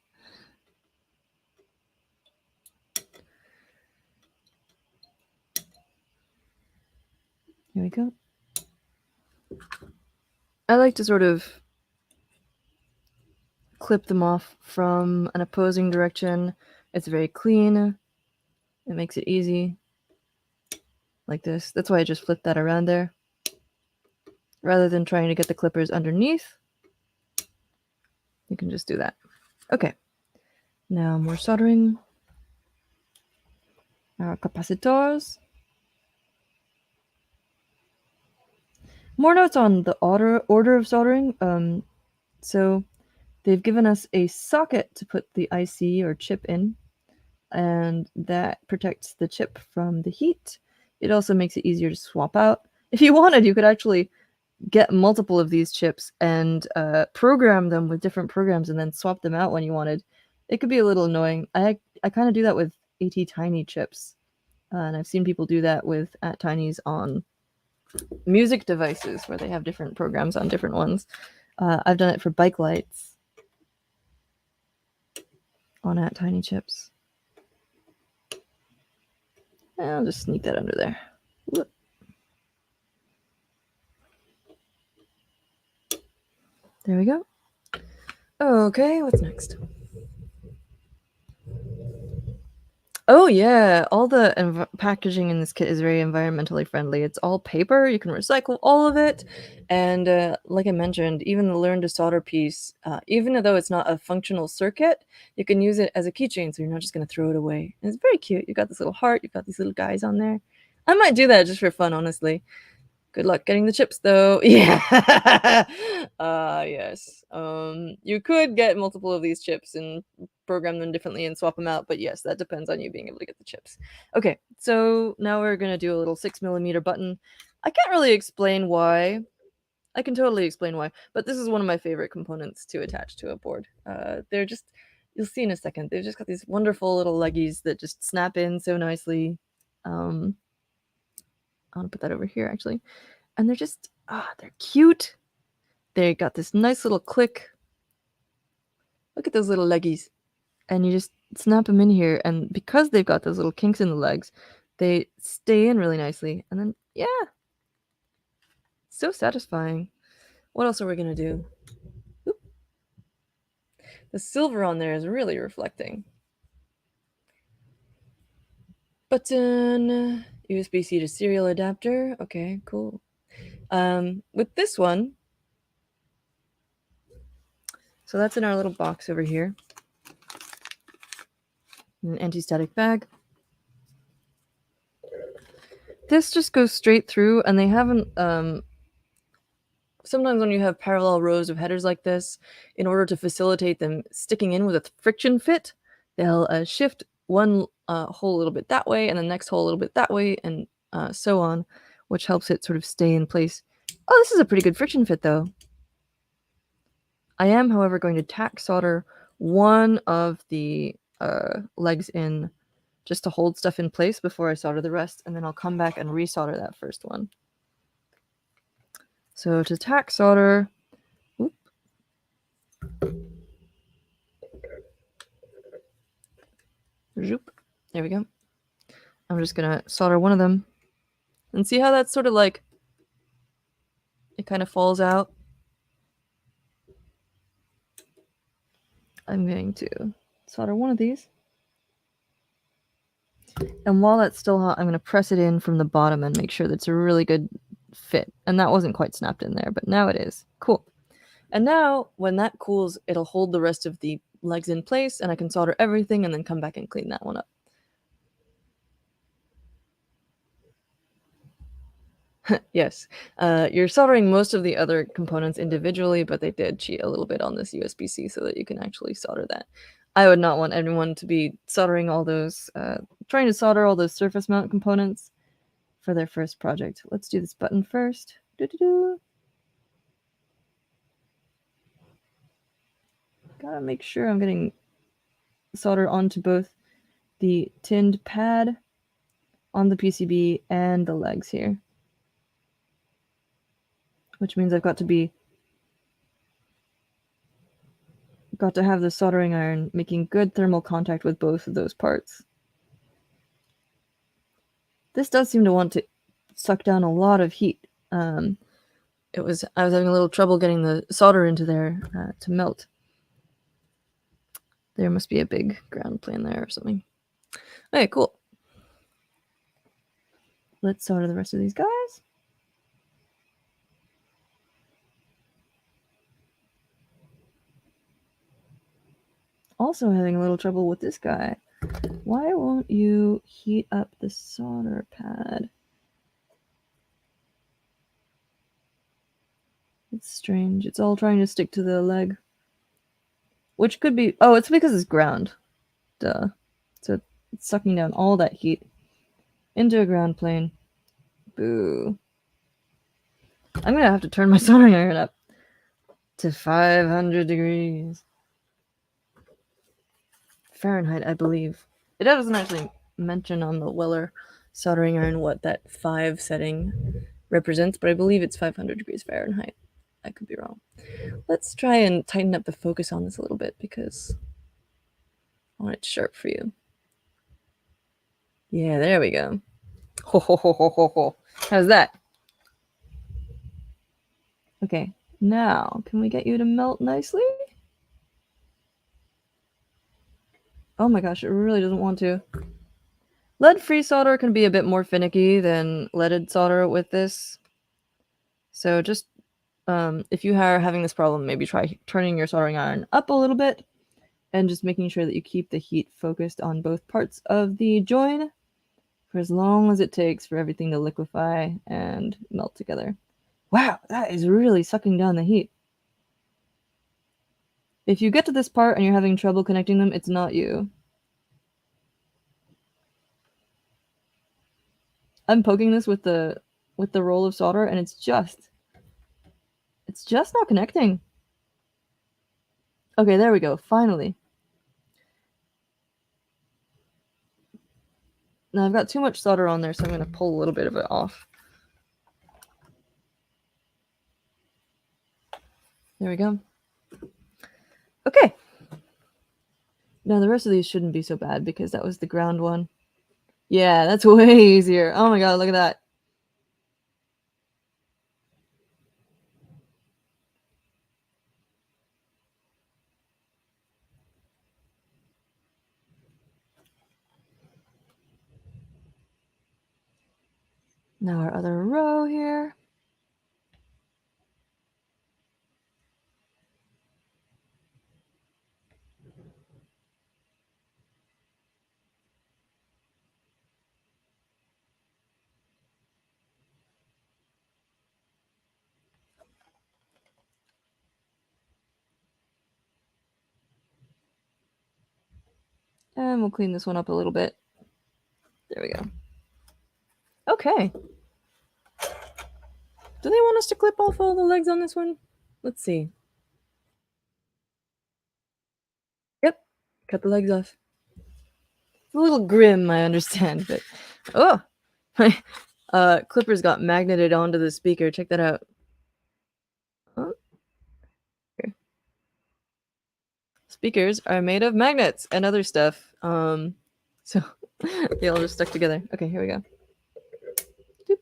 we go. I like to sort of clip them off from an opposing direction. It's very clean. It makes it easy. Like this. That's why I just flipped that around there. Rather than trying to get the clippers underneath, you can just do that. Okay. Now more soldering. Our capacitors. More notes on the order of soldering. So they've given us a socket to put the IC or chip in, and that protects the chip from the heat. It also makes it easier to swap out. If you wanted, you could actually get multiple of these chips and program them with different programs and then swap them out when you wanted. It could be a little annoying. I kind of do that with AT-Tiny chips, and I've seen people do that with AT-Tinys on music devices where they have different programs on different ones. I've done it for bike lights on AT-Tiny chips. I'll just sneak that under there. Whoop. There we go. Okay, what's next? Oh yeah, all the packaging in this kit is very environmentally friendly. It's all paper, you can recycle all of it, and like I mentioned, even the learn to solder piece, even though it's not a functional circuit, you can use it as a keychain, so you're not just going to throw it away. And it's very cute. You've got this little heart, you've got these little guys on there. I might do that just for fun, honestly. Good luck getting the chips, though. Yeah. Yes. You could get multiple of these chips and program them differently and swap them out, but yes, that depends on you being able to get the chips. Okay, so now we're gonna do a little 6mm button. I can't really explain why. I can totally explain why, but this is one of my favorite components to attach to a board. They're just, you'll see in a second, they've just got these wonderful little leggies that just snap in so nicely. I want to put that over here actually. And they're just, they're cute. They got this nice little click. Look at those little leggies. And you just snap them in here. And because they've got those little kinks in the legs, they stay in really nicely. And then, yeah. So satisfying. What else are we going to do? Oop. The silver on there is really reflecting. Button. USB-C to serial adapter. Okay, cool. With this one, so that's in our little box over here. An anti-static bag. this just goes straight through, and they haven't sometimes when you have parallel rows of headers like this, in order to facilitate them sticking in with a friction fit, they'll shift one hole a little bit that way and the next hole a little bit that way, and so on, which helps it sort of stay in place. Oh, this is a pretty good friction fit though. I am, however, going to tack solder one of the legs in just to hold stuff in place before I solder the rest, and then I'll come back and resolder that first one. So to tack solder, whoop, zoop, there we go. I'm just gonna solder one of them and see how that's sort of like, it kind of falls out. I'm going to solder one of these. And while that's still hot, I'm going to press it in from the bottom and make sure that's a really good fit. And that wasn't quite snapped in there, but now it is. Cool. And now when that cools, it'll hold the rest of the legs in place, and I can solder everything and then come back and clean that one up. Yes, you're soldering most of the other components individually, but they did cheat a little bit on this USB-C so that you can actually solder that. I would not want anyone to be soldering all those, trying to solder all those surface mount components for their first project. Let's do this button first. Doo-doo-doo. Gotta make sure I'm getting solder onto both the tinned pad on the PCB and the legs here, which means I've got to have the soldering iron making good thermal contact with both of those parts. This does seem to want to suck down a lot of heat. I was having a little trouble getting the solder into there to melt. There must be a big ground plane there or something. Okay, cool. Let's solder the rest of these guys. Also having a little trouble with this guy. Why won't you heat up the solder pad? It's strange. It's all trying to stick to the leg. Which could be... Oh, it's because it's ground. Duh. So it's sucking down all that heat into a ground plane. Boo. I'm gonna have to turn my soldering iron up to 500 degrees Fahrenheit, I believe. It doesn't actually mention on the Weller soldering iron what that 5 setting represents, but I believe it's 500 degrees Fahrenheit. I could be wrong. Let's try and tighten up the focus on this a little bit because I want it sharp for you. Yeah, there we go. Ho ho ho ho ho ho. How's that? Okay, now can we get you to melt nicely? Oh my gosh, it really doesn't want to. Lead-free solder can be a bit more finicky than leaded solder with this. So just if you are having this problem, maybe try turning your soldering iron up a little bit and just making sure that you keep the heat focused on both parts of the join for as long as it takes for everything to liquefy and melt together. Wow, that is really sucking down the heat. If you get to this part and you're having trouble connecting them, it's not you. I'm poking this with the roll of solder, and it's just not connecting. Okay, there we go. Finally. Now I've got too much solder on there, so I'm going to pull a little bit of it off. There we go. Okay. Now the rest of these shouldn't be so bad because that was the ground one. Yeah, that's way easier. Oh my god, look at that. Now our other row here. And we'll clean this one up a little bit. There we go. Okay. Do they want us to clip off all the legs on this one? Let's see. Yep. Cut the legs off. It's a little grim, I understand, but oh, my clippers got magneted onto the speaker. Check that out. Oh, here. Speakers are made of magnets and other stuff. So they all just stuck together. Okay, here we go. Doop.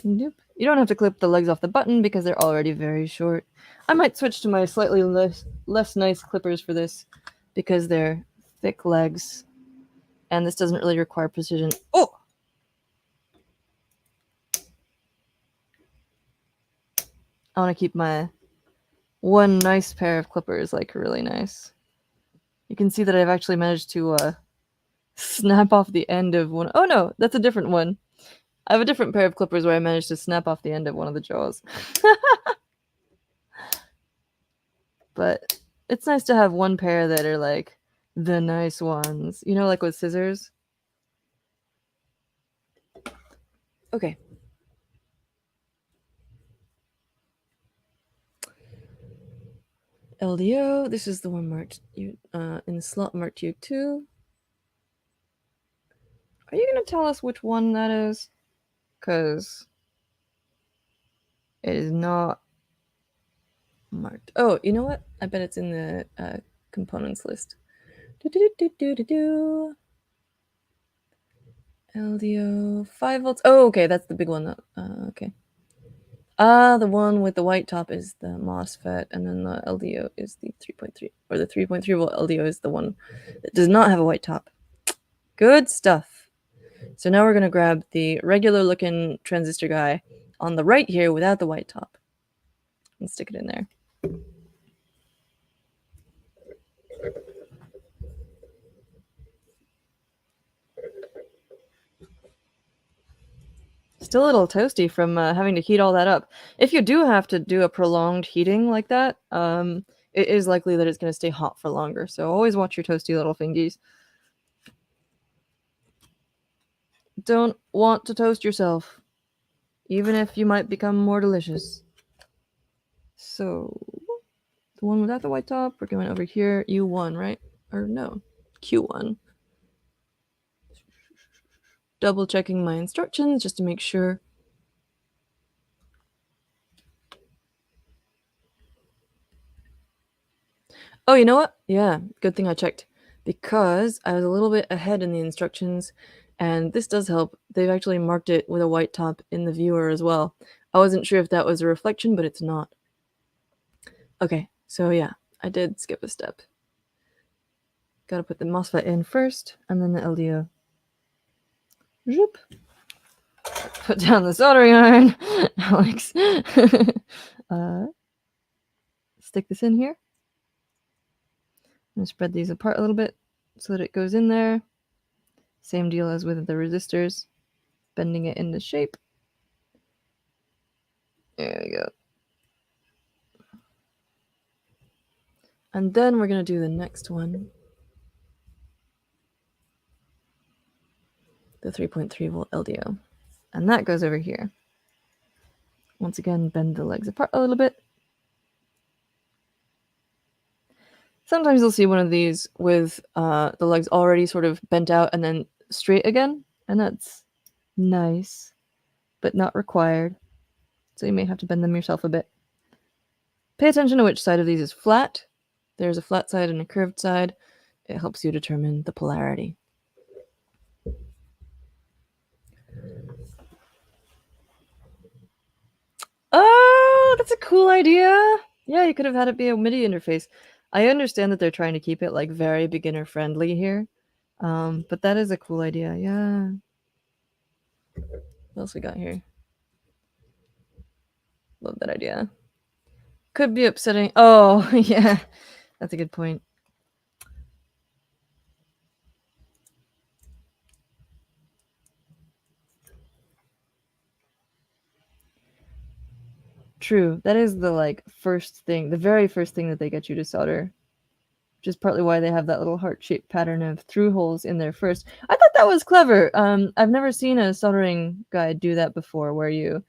Doop. You don't have to clip the legs off the button because they're already very short. I might switch to my slightly less nice clippers for this because they're thick legs and this doesn't really require precision. Oh! I want to keep my one nice pair of clippers like really nice. You can see that I've actually managed to snap off the end of one. Oh no, that's a different one. I have a different pair of clippers where I managed to snap off the end of one of the jaws. But it's nice to have one pair that are like the nice ones. You know, like with scissors. Okay. LDO. This is the one marked in the slot marked U2. Are you going to tell us which one that is? Because it is not marked. Oh, you know what? I bet it's in the components list. LDO 5 volts. Oh, okay, that's the big one. Okay. The one with the white top is the MOSFET, and then the LDO is the 3.3, or the 3.3 volt LDO is the one that does not have a white top. Good stuff. So now we're going to grab the regular looking transistor guy on the right here without the white top and stick it in there. Still a little toasty from having to heat all that up. If you do have to do a prolonged heating like that, it is likely that it's going to stay hot for longer. So always watch your toasty little fingies. Don't want to toast yourself, even if you might become more delicious. So, the one without the white top, we're going over here. U1, right? Or no, Q1. Double checking my instructions just to make sure. Oh, you know what? Yeah, good thing I checked because I was a little bit ahead in the instructions and this does help. They've actually marked it with a white top in the viewer as well. I wasn't sure if that was a reflection, but it's not. Okay, so yeah, I did skip a step. Gotta put the MOSFET in first and then the LDO. Zoop. Put down the soldering iron. Alex. Stick this in here. I'm gonna spread these apart a little bit so that it goes in there. Same deal as with the resistors. Bending it into shape. There we go. And then we're gonna do the next one. The 3.3 volt LDO. And that goes over here. Once again, bend the legs apart a little bit. Sometimes you'll see one of these with the legs already sort of bent out and then straight again, and that's nice, but not required. So you may have to bend them yourself a bit. Pay attention to which side of these is flat. There's a flat side and a curved side. It helps you determine the polarity. Oh, that's a cool idea. Yeah, you could have had it be a MIDI interface. I understand that they're trying to keep it like very beginner friendly here. But that is a cool idea. Yeah. What else we got here? Love that idea. Could be upsetting. Oh, yeah. That's a good point. True. That is the like first thing, the very first thing that they get you to solder, which is partly why they have that little heart-shaped pattern of through holes in there first. I thought that was clever. I've never seen a soldering guide do that before, where you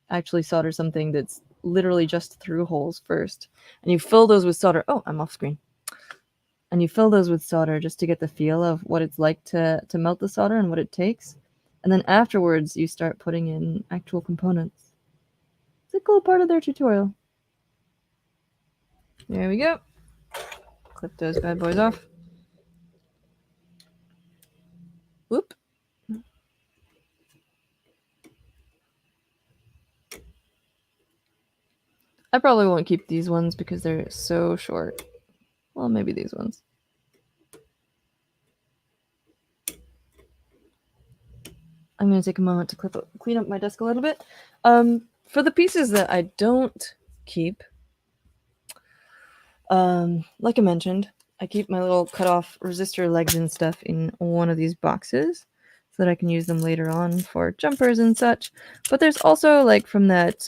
actually solder something that's literally just through holes first, and you fill those with solder. Oh, I'm off screen. And you fill those with solder just to get the feel of what it's like to melt the solder and what it takes. And then afterwards, you start putting in actual components. It's a cool part of their tutorial. There we go. Clip those bad boys off. Whoop. I probably won't keep these ones because they're so short. Well, maybe these ones. I'm going to take a moment to clean up my desk a little bit. For the pieces that I don't keep, like I mentioned, I keep my little cut-off resistor legs and stuff in one of these boxes so that I can use them later on for jumpers and such. But there's also, like, from that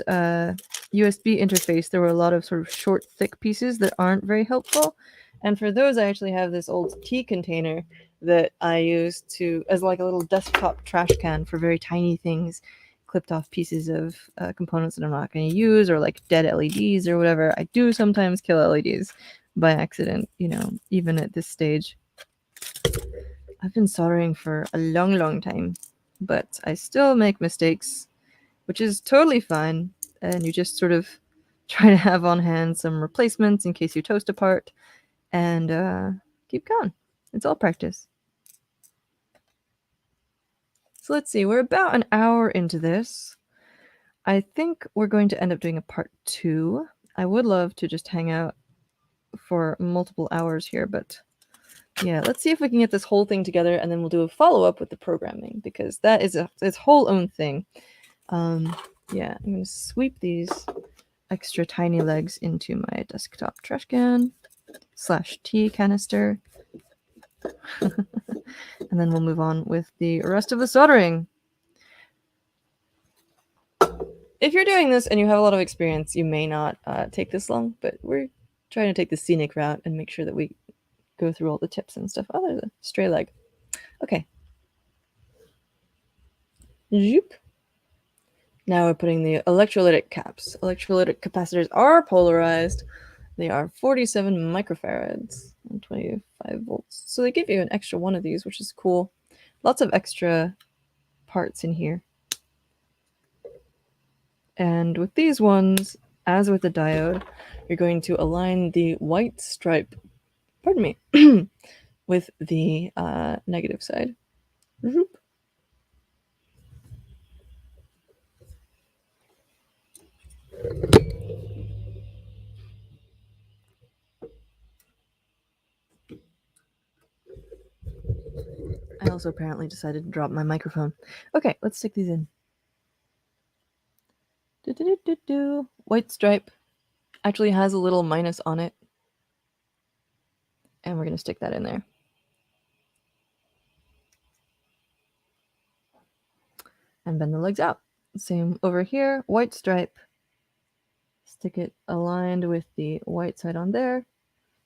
USB interface, there were a lot of sort of short, thick pieces that aren't very helpful. And for those, I actually have this old tea container that I use as like a little desktop trash can for very tiny things, clipped off pieces of components that I'm not going to use, or like dead LEDs or whatever. I do sometimes kill LEDs by accident, even at this stage. I've been soldering for a long, long time, but I still make mistakes, which is totally fine. And you just sort of try to have on hand some replacements in case you toast a part, and keep going. It's all practice. So let's see, we're about an hour into this. I think we're going to end up doing a part 2. I would love to just hang out for multiple hours here, but yeah, let's see if we can get this whole thing together, and then we'll do a follow-up with the programming, because that is its whole own thing. Yeah, I'm going to sweep these extra tiny legs into my desktop trash can / tea canister. And then we'll move on with the rest of the soldering. If you're doing this and you have a lot of experience, you may not take this long, but we're trying to take the scenic route and make sure that we go through all the tips and stuff. Oh, there's a stray leg. Okay. Zoop. Now we're putting the electrolytic caps. Electrolytic capacitors are polarized. They are 47 microfarads and 25 volts. So they give you an extra one of these, which is cool. Lots of extra parts in here. And with these ones, as with the diode, you're going to align the white stripe, pardon me, with the negative side. I also apparently decided to drop my microphone. Okay, let's stick these in. White stripe actually has a little minus on it. And we're going to stick that in there. And bend the legs out. Same over here, white stripe. Stick it aligned with the white side on there.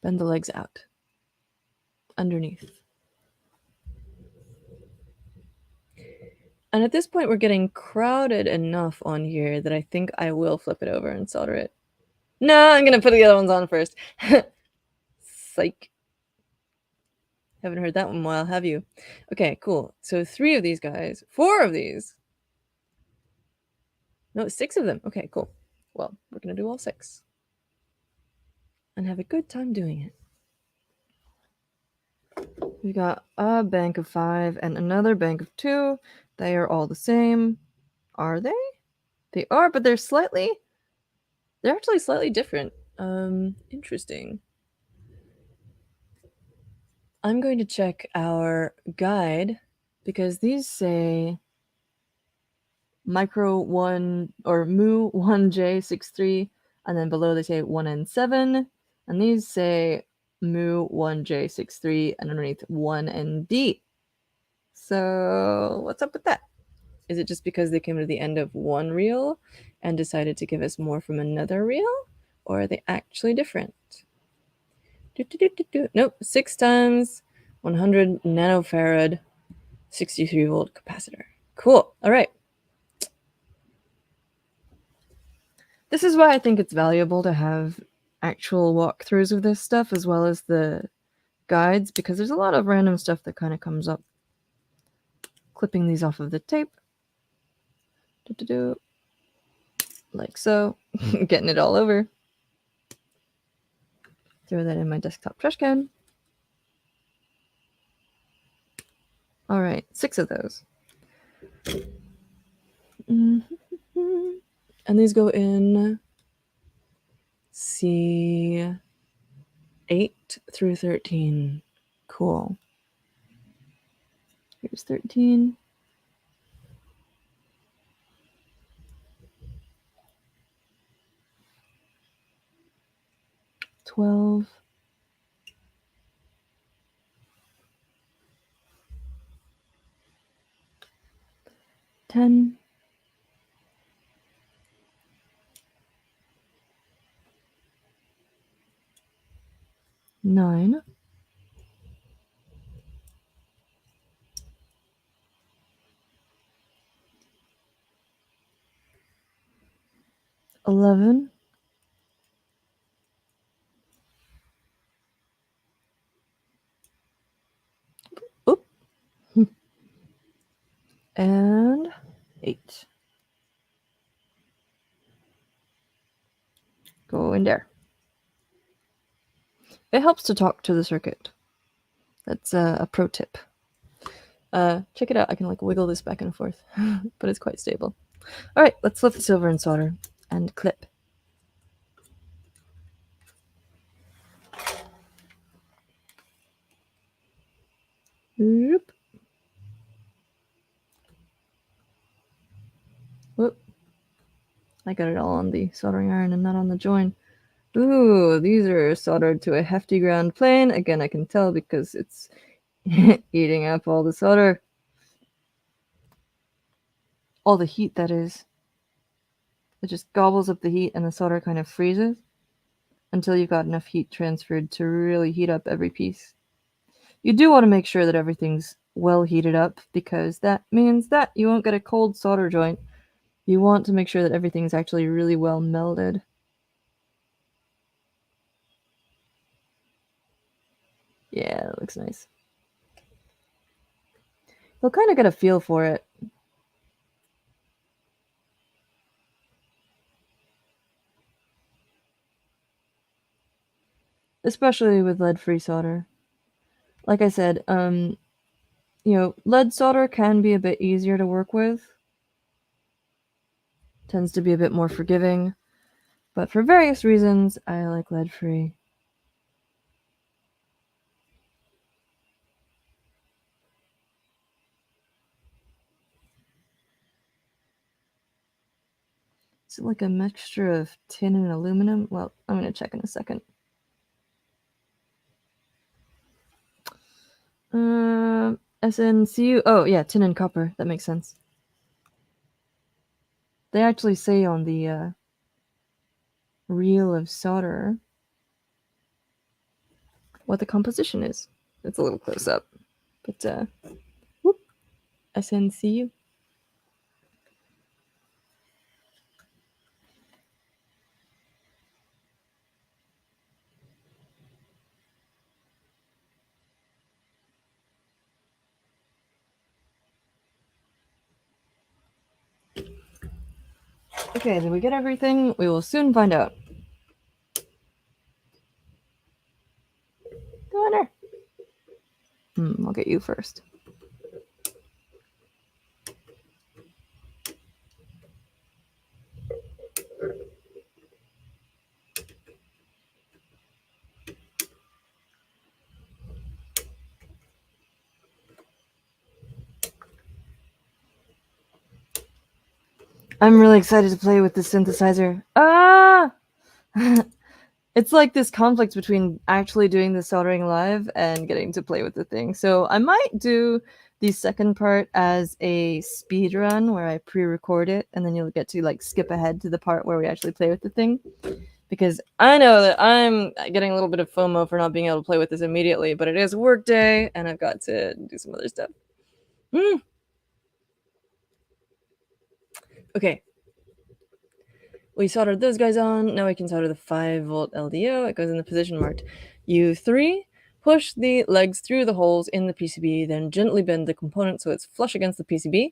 Bend the legs out. Underneath. And at this point, we're getting crowded enough on here that I think I will flip it over and solder it. No, I'm going to put the other ones on first. Psych. Haven't heard that one in a while, have you? Okay, cool. So 3 of these guys. 4 of these. No, 6 of them. Okay, cool. Well, we're going to do all 6. And have a good time doing it. We got a bank of 5 and another bank of 2. They are all the same. Are they? They are, but they're actually slightly different. Interesting. I'm going to check our guide because these say micro 1 or mu 1J63, and then below they say 1N7, and these say mu 1J63 and underneath 1ND. So what's up with that? Is it just because they came to the end of one reel and decided to give us more from another reel? Or are they actually different? Nope, 6 times 100 nanofarad 63 volt capacitor. Cool. All right. This is why I think it's valuable to have actual walkthroughs of this stuff as well as the guides, because there's a lot of random stuff that kind of comes up. Clipping these off of the tape. Like so. Getting it all over. Throw that in my desktop trash can. All right, 6 of those. And these go in C8 through 13. Cool. Here's 13. 12. 10. 9. 11. 8. Go in there. It helps to talk to the circuit. That's a pro tip. Check it out. I can like wiggle this back and forth, but it's quite stable. All right, let's lift this over and solder and clip. Whoop. Whoop. I got it all on the soldering iron and not on the join. Ooh, these are soldered to a hefty ground plane. Again, I can tell because it's eating up all the solder. All the heat, that is. It just gobbles up the heat and the solder kind of freezes until you've got enough heat transferred to really heat up every piece. You do want to make sure that everything's well heated up because that means that you won't get a cold solder joint. You want to make sure that everything's actually really well melded. Yeah, that looks nice. You'll kind of get a feel for it. Especially with lead-free solder. Like I said, lead solder can be a bit easier to work with. Tends to be a bit more forgiving. But for various reasons, I like lead-free. Is it like a mixture of tin and aluminum? Well, I'm going to check in a second. SNCU. Oh, yeah, tin and copper. That makes sense. They actually say on the reel of solder what the composition is. It's a little close up. But, whoop, SNCU. Okay, did we get everything? We will soon find out. Go in there. I'll get you first. I'm really excited to play with this synthesizer. Ah! It's like this conflict between actually doing the soldering live and getting to play with the thing. So I might do the second part as a speed run where I pre-record it and then you'll get to like skip ahead to the part where we actually play with the thing. because I know that I'm getting a little bit of FOMO for not being able to play with this immediately, but it is work day and I've got to do some other stuff. Okay. We soldered those guys on. Now we can solder the 5-volt LDO. It goes in the position marked U3. Push the legs through the holes in the PCB, then gently bend the component so it's flush against the PCB.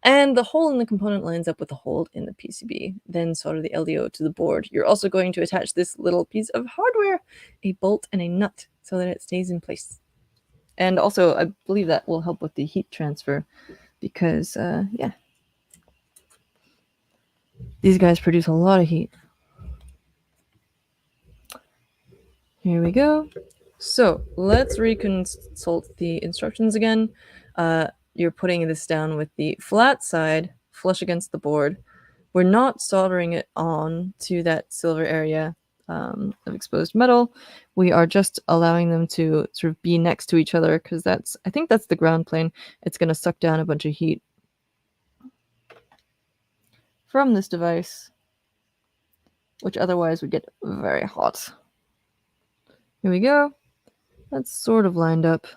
And the hole in the component lines up with the hole in the PCB. Then solder the LDO to the board. You're also going to attach this little piece of hardware, a bolt and a nut, so that it stays in place. And also, I believe that will help with the heat transfer because, yeah, these guys produce a lot of heat. Here we go. So let's reconsult the instructions again. You're putting this down with the flat side flush against the board. We're not soldering it on to that silver area of exposed metal. We are just allowing them to sort of be next to each other because I think that's the ground plane. It's going to suck down a bunch of heat from this device, which otherwise would get very hot. Here we go. That's sort of lined up.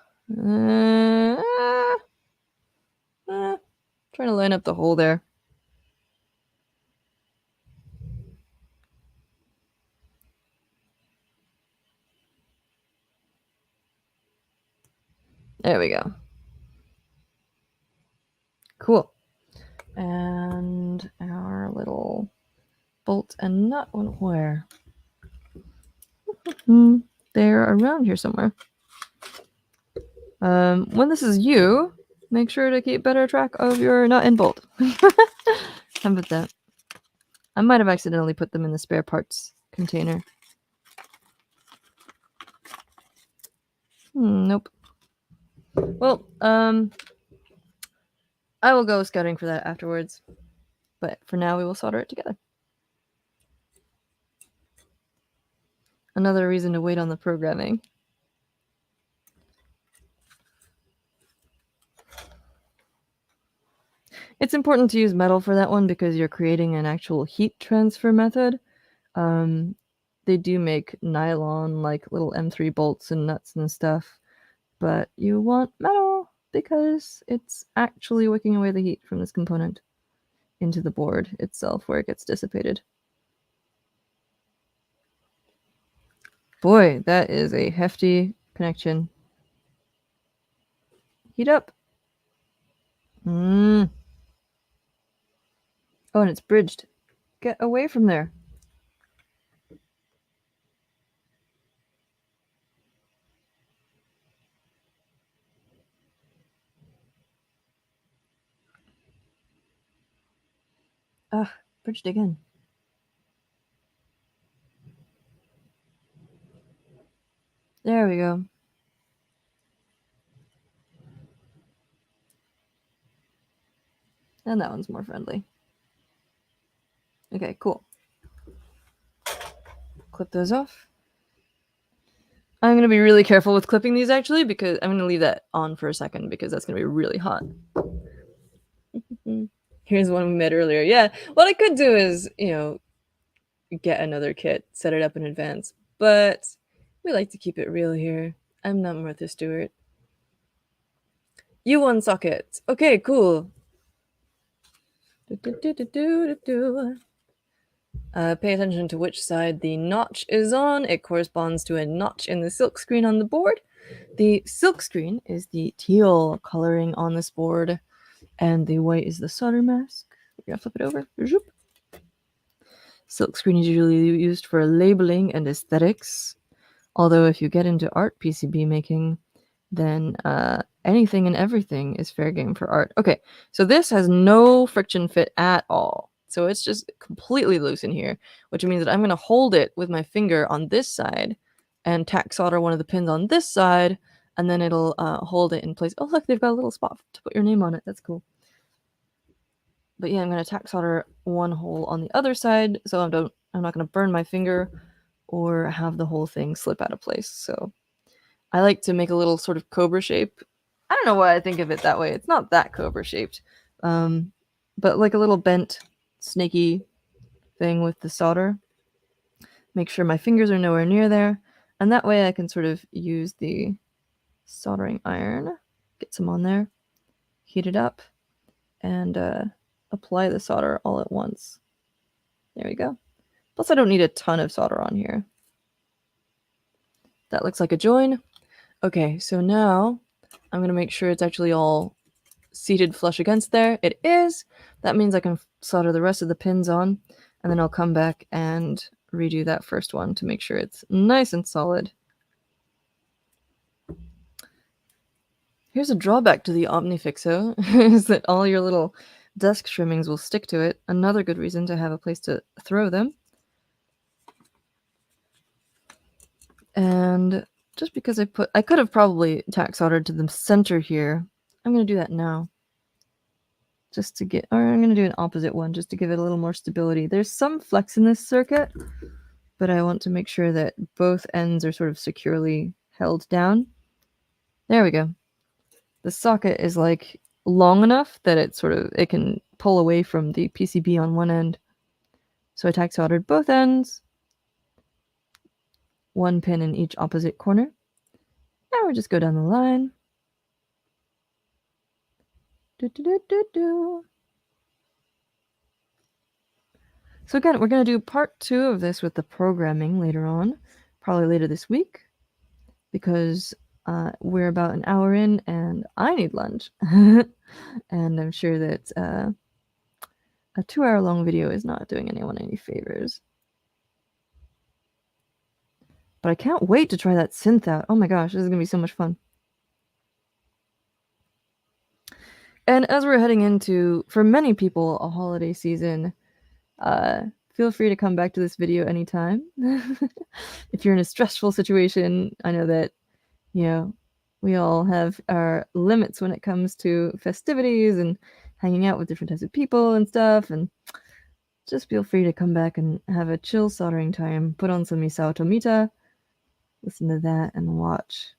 Trying to line up the hole there. There we go. Cool. And our little bolt and nut went where? They're around here somewhere. When this is you, make sure to keep better track of your nut and bolt. How about that? I might have accidentally put them in the spare parts container. Nope. Well, I will go scouting for that afterwards. But for now, we will solder it together. Another reason to wait on the programming. It's important to use metal for that one because you're creating an actual heat transfer method. They do make nylon, like little M3 bolts and nuts and stuff, but you want metal because it's actually wicking away the heat from this component into the board itself where it gets dissipated. Boy, that is a hefty connection. Heat up. Oh, and it's bridged. Get away from there. Ah, bridged again. There we go. And that one's more friendly. Okay, cool. Clip those off. I'm going to be really careful with clipping these actually because I'm going to leave that on for a second because that's going to be really hot. Here's one we made earlier. Yeah, what I could do is, get another kit, set it up in advance, but we like to keep it real here. I'm not Martha Stewart. U1 socket. Okay, cool. Pay attention to which side the notch is on. It corresponds to a notch in the silk screen on the board. The silk screen is the teal coloring on this board, and the white is the solder mask. We're gonna flip it over. Zoop. Silk screen is usually used for labeling and aesthetics, although if you get into art PCB making, then anything and everything is fair game for art. Okay, so this has no friction fit at all. So it's just completely loose in here, which means that I'm going to hold it with my finger on this side and tack solder one of the pins on this side, and then it'll hold it in place. Oh, look, they've got a little spot to put your name on it. That's cool. But yeah, I'm going to tack solder one hole on the other side, so I'm not going to burn my finger or have the whole thing slip out of place. So I like to make a little sort of cobra shape. I don't know why I think of it that way. It's not that cobra shaped, but like a little bent, snaky thing with the solder. Make sure my fingers are nowhere near there, and that way I can sort of use the soldering iron, get some on there, heat it up, and apply the solder all at once. There we go. Plus I don't need a ton of solder on here. That looks like a join. Okay, so now I'm going to make sure it's actually all seated flush against there. It is. That means I can solder the rest of the pins on, and then I'll come back and redo that first one to make sure it's nice and solid. Here's a drawback to the OmniFixo, is that all your little desk trimmings will stick to it. Another good reason to have a place to throw them. And just because I could have probably tack soldered to the center here. I'm going to do that now. Just to get, or I'm going to do an opposite one just to give it a little more stability. There's some flex in this circuit, but I want to make sure that both ends are sort of securely held down. There we go. The socket is like long enough that it can pull away from the PCB on one end. So I tack soldered both ends, one pin in each opposite corner. Now we'll just go down the line. So again, we're going to do part 2 of this with the programming later on, probably later this week, because we're about an hour in and I need lunch. And I'm sure that a 2-hour-long video is not doing anyone any favors. But I can't wait to try that synth out. Oh my gosh, this is going to be so much fun. And as we're heading into, for many people, a holiday season, feel free to come back to this video anytime. If you're in a stressful situation, I know that, you know, we all have our limits when it comes to festivities and hanging out with different types of people and stuff, and just feel free to come back and have a chill soldering time. Put on some Misao Tomita, listen to that, and watch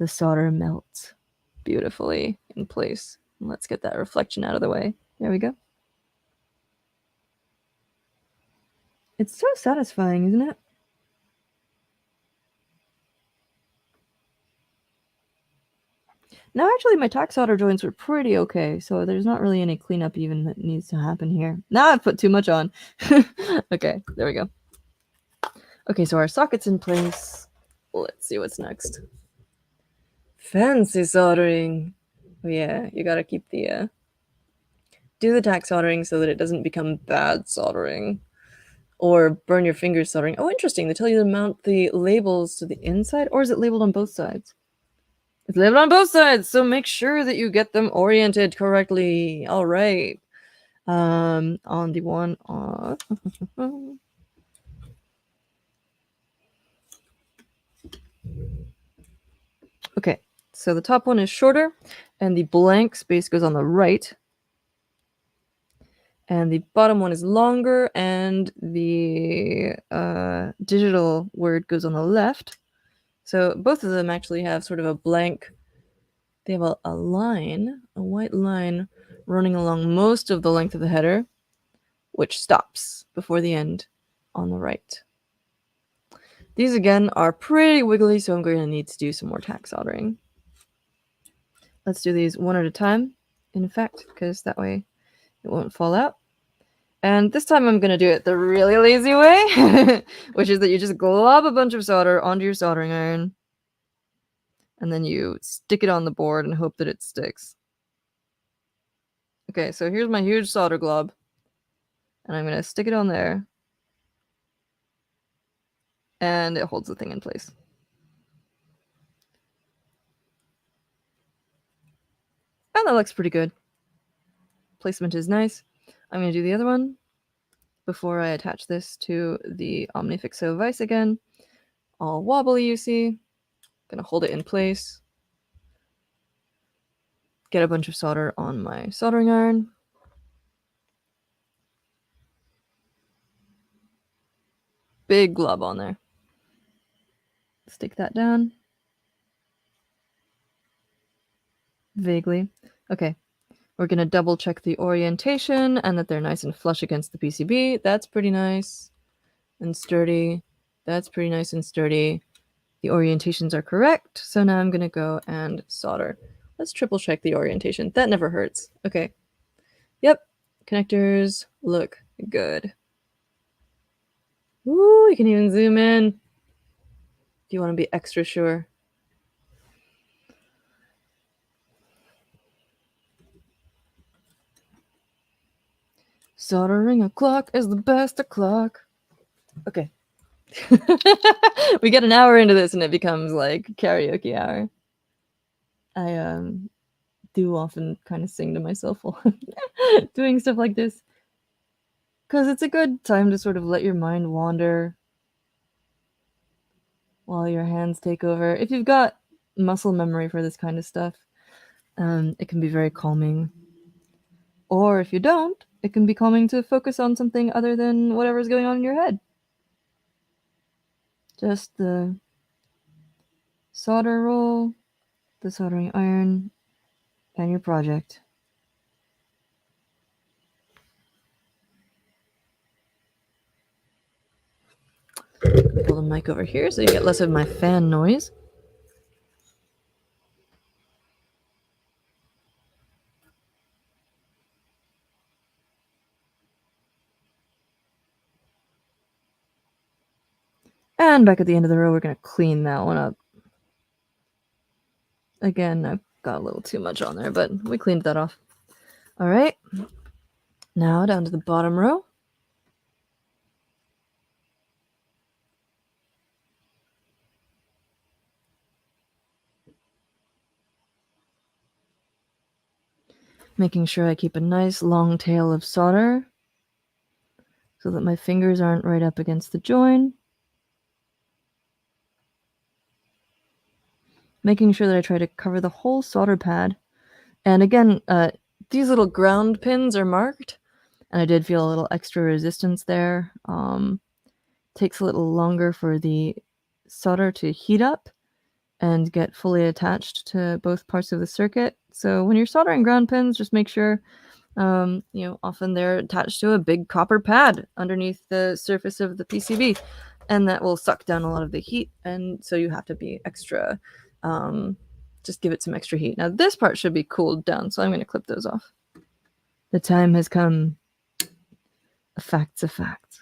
the solder melt beautifully in place. And let's get that reflection out of the way. There we go. It's so satisfying, isn't it? Now, actually, my tack solder joints were pretty okay, so there's not really any cleanup even that needs to happen here. Now I've put too much on. Okay, there we go. Okay, so our socket's in place. Let's see what's next. Fancy soldering. Oh yeah, you gotta keep the do the tack soldering so that it doesn't become bad soldering or burn your fingers soldering. Oh, interesting. They tell you to mount the labels to the inside, or is it labeled on both sides? It's labeled on both sides, so make sure that you get them oriented correctly. All right. On the one on okay, so the top one is shorter, and the blank space goes on the right. And the bottom one is longer, and the digital word goes on the left. So both of them actually have sort of a blank, they have a line, a white line running along most of the length of the header, which stops before the end on the right. These again are pretty wiggly, so I'm going to need to do some more tack soldering. Let's do these one at a time, in fact, because that way it won't fall out. And this time I'm going to do it the really lazy way, which is that you just glob a bunch of solder onto your soldering iron, and then you stick it on the board and hope that it sticks. Okay, so here's my huge solder glob, and I'm going to stick it on there, and it holds the thing in place. And that looks pretty good. Placement is nice. I'm going to do the other one before I attach this to the OmniFixo vise again. All wobbly, you see. Gonna hold it in place. Get a bunch of solder on my soldering iron. Big glob on there. Stick that down. Vaguely. Okay. We're gonna double check the orientation and that they're nice and flush against the PCB. That's pretty nice and sturdy. That's pretty nice and sturdy. The orientations are correct, so now I'm going to go and solder. Let's triple check the orientation. That never hurts. Okay. Yep. Connectors look good. Ooh, you can even zoom in if you want to be extra sure. Soldering a clock is the best o'clock. Okay. We get an hour into this and it becomes like karaoke hour. I do often kind of sing to myself while doing stuff like this, because it's a good time to sort of let your mind wander while your hands take over. If you've got muscle memory for this kind of stuff, it can be very calming. Or if you don't, it can be calming to focus on something other than whatever's going on in your head. Just the solder roll, the soldering iron, and your project. Pull the mic over here so you get less of my fan noise. And back at the end of the row, we're going to clean that one up. Again, I've got a little too much on there, but we cleaned that off. All right. Now down to the bottom row. Making sure I keep a nice long tail of solder so that my fingers aren't right up against the join. Making sure that I try to cover the whole solder pad. And again, these little ground pins are marked, and I did feel a little extra resistance there. Takes a little longer for the solder to heat up and get fully attached to both parts of the circuit. So when you're soldering ground pins, just make sure, often they're attached to a big copper pad underneath the surface of the PCB, and that will suck down a lot of the heat, and so you have to be extra, just give it some extra heat. Now this part should be cooled down, so I'm going to clip those off. The time has come. A fact's a fact.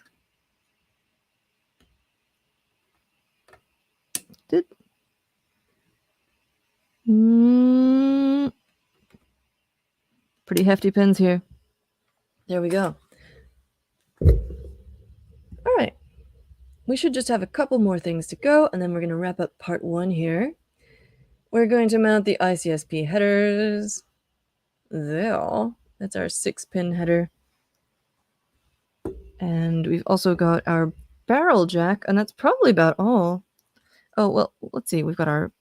Pretty hefty pins here. There we go. All right. We should just have a couple more things to go, and then we're going to wrap up part 1 here. We're going to mount the ICSP headers. There. That's our 6-pin header. And we've also got our barrel jack, and that's probably about all. Oh, well, let's see. We've got our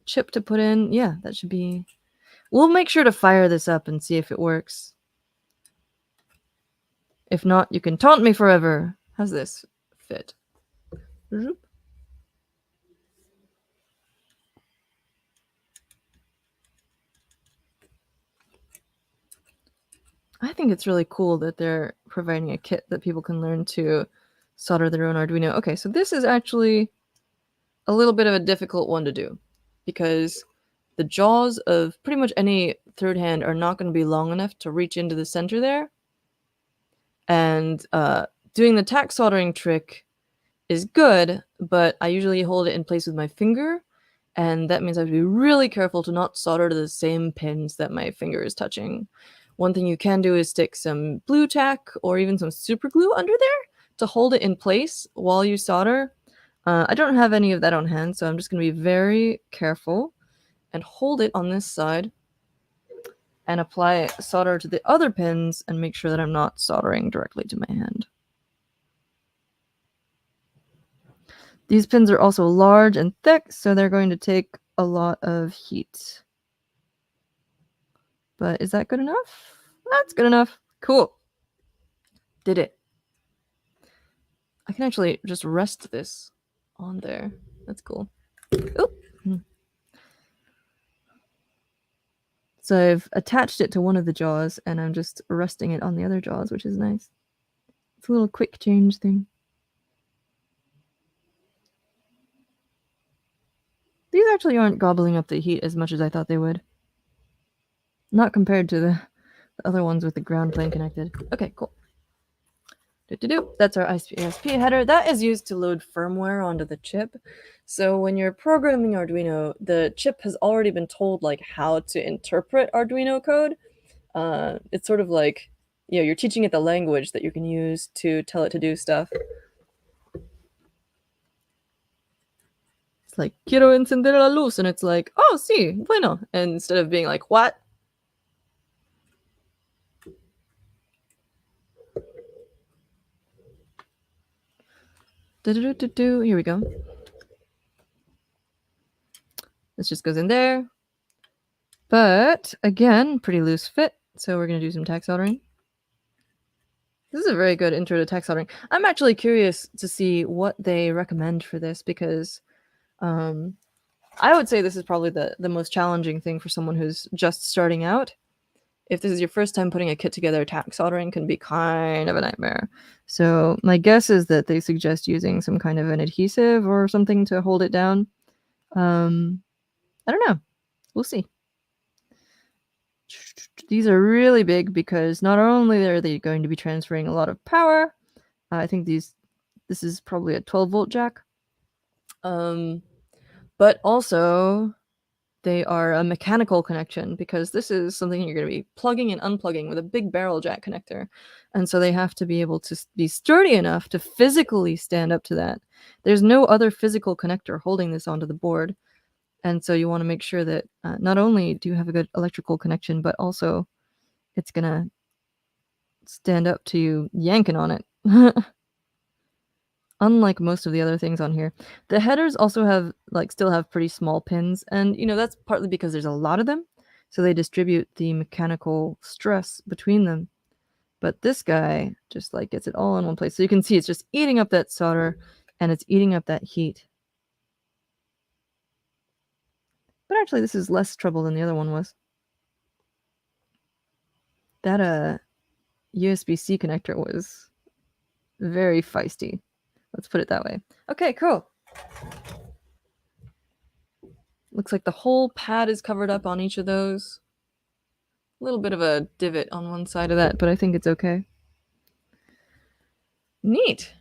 chip to put in. Yeah, that should be... We'll make sure to fire this up and see if it works. If not, you can taunt me forever. How's this fit? I think it's really cool that they're providing a kit that people can learn to solder their own Arduino. Okay, so this is actually a little bit of a difficult one to do because the jaws of pretty much any third hand are not going to be long enough to reach into the center there. And doing the tack soldering trick is good, but I usually hold it in place with my finger, and that means I have to be really careful to not solder to the same pins that my finger is touching. One thing you can do is stick some blue tack or even some super glue under there to hold it in place while you solder. I don't have any of that on hand, so I'm just going to be very careful and hold it on this side and apply solder to the other pins and make sure that I'm not soldering directly to my hand. These pins are also large and thick, so they're going to take a lot of heat. But is that good enough? That's good enough. Cool. Did it. I can actually just rest this on there. That's cool. Oop. So I've attached it to one of the jaws, and I'm just resting it on the other jaws, which is nice. It's a little quick change thing. These actually aren't gobbling up the heat as much as I thought they would. Not compared to the other ones with the ground plane connected. Okay, cool. That's our ISP header. That is used to load firmware onto the chip. So when you're programming Arduino, the chip has already been told like how to interpret Arduino code. It's sort of like, you're teaching it the language that you can use to tell it to do stuff. It's like, quiero encender la luz, and it's like, oh, sí, bueno. And instead of being like, what? Here we go. This just goes in there. But, again, pretty loose fit, so we're going to do some tack soldering. This is a very good intro to tack soldering. I'm actually curious to see what they recommend for this, because I would say this is probably the most challenging thing for someone who's just starting out. If this is your first time putting a kit together, tack soldering can be kind of a nightmare. So my guess is that they suggest using some kind of an adhesive or something to hold it down. I don't know. We'll see. These are really big because not only are they going to be transferring a lot of power, I think this is probably a 12-volt jack, but also they are a mechanical connection, because this is something you're going to be plugging and unplugging with a big barrel jack connector. And so they have to be able to be sturdy enough to physically stand up to that. There's no other physical connector holding this onto the board. And so you want to make sure that not only do you have a good electrical connection, but also it's going to stand up to you yanking on it. Unlike most of the other things on here. The headers also have, still have pretty small pins, and, that's partly because there's a lot of them, so they distribute the mechanical stress between them. But this guy just, gets it all in one place. So you can see it's just eating up that solder, and it's eating up that heat. But actually, this is less trouble than the other one was. That, USB-C connector was very feisty. Let's put it that way. Okay, cool. Looks like the whole pad is covered up on each of those. A little bit of a divot on one side of that, but I think it's okay. Neat.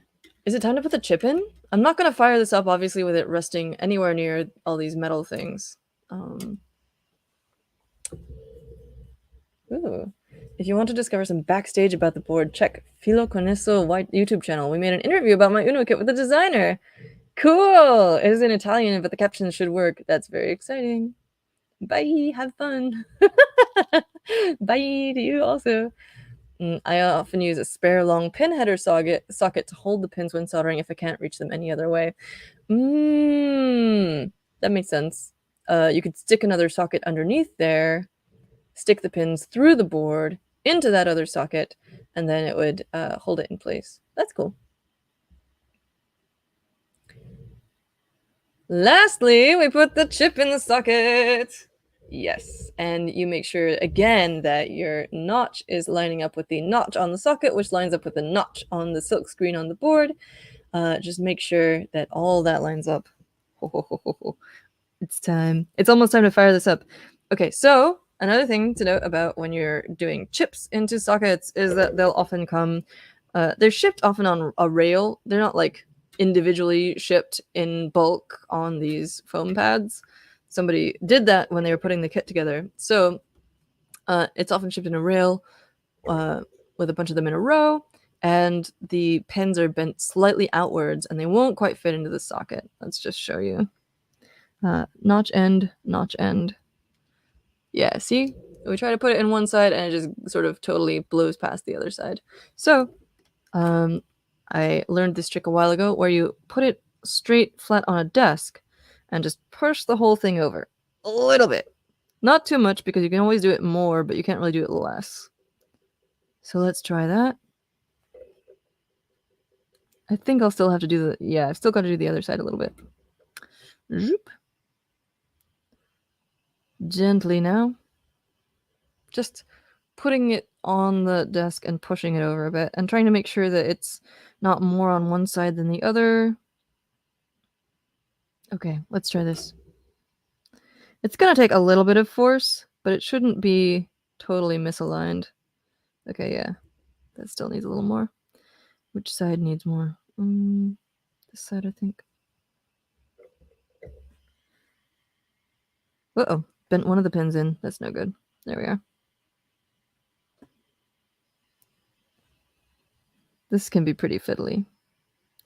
Is it time to put the chip in? I'm not going to fire this up, obviously, with it resting anywhere near all these metal things. Ooh. If you want to discover some backstage about the board, check Filo Con Eso White YouTube channel. We made an interview about my Uno kit with the designer. Cool! It is in Italian, but the captions should work. That's very exciting. Bye! Have fun! Bye to you also. I often use a spare long pin header socket to hold the pins when soldering if I can't reach them any other way. That makes sense. You could stick another socket underneath there, stick the pins through the board into that other socket, and then it would hold it in place. That's cool. Lastly, we put the chip in the socket. Yes, and you make sure again that your notch is lining up with the notch on the socket, which lines up with the notch on the silk screen on the board. Just make sure that all that lines up. It's time. It's almost time to fire this up. Okay, so another thing to note about when you're doing chips into sockets is that they'll often come, they're shipped often on a rail. They're not individually shipped in bulk on these foam pads. Somebody did that when they were putting the kit together. So it's often shipped in a rail with a bunch of them in a row, and the pins are bent slightly outwards, and they won't quite fit into the socket. Let's just show you. Notch end, notch end. Yeah, see? We try to put it in one side, and it just sort of totally blows past the other side. So I learned this trick a while ago where you put it straight flat on a desk and just push the whole thing over a little bit. Not too much, because you can always do it more, but you can't really do it less. So let's try that. I think I'll still have to do I've still got to do the other side a little bit. Zoop. Gently now. Just putting it on the desk and pushing it over a bit, and trying to make sure that it's not more on one side than the other. Okay, let's try this. It's gonna take a little bit of force, but it shouldn't be totally misaligned. Okay, yeah. That still needs a little more. Which side needs more? This side, I think. Uh-oh. Bent one of the pins in. That's no good. There we are. This can be pretty fiddly.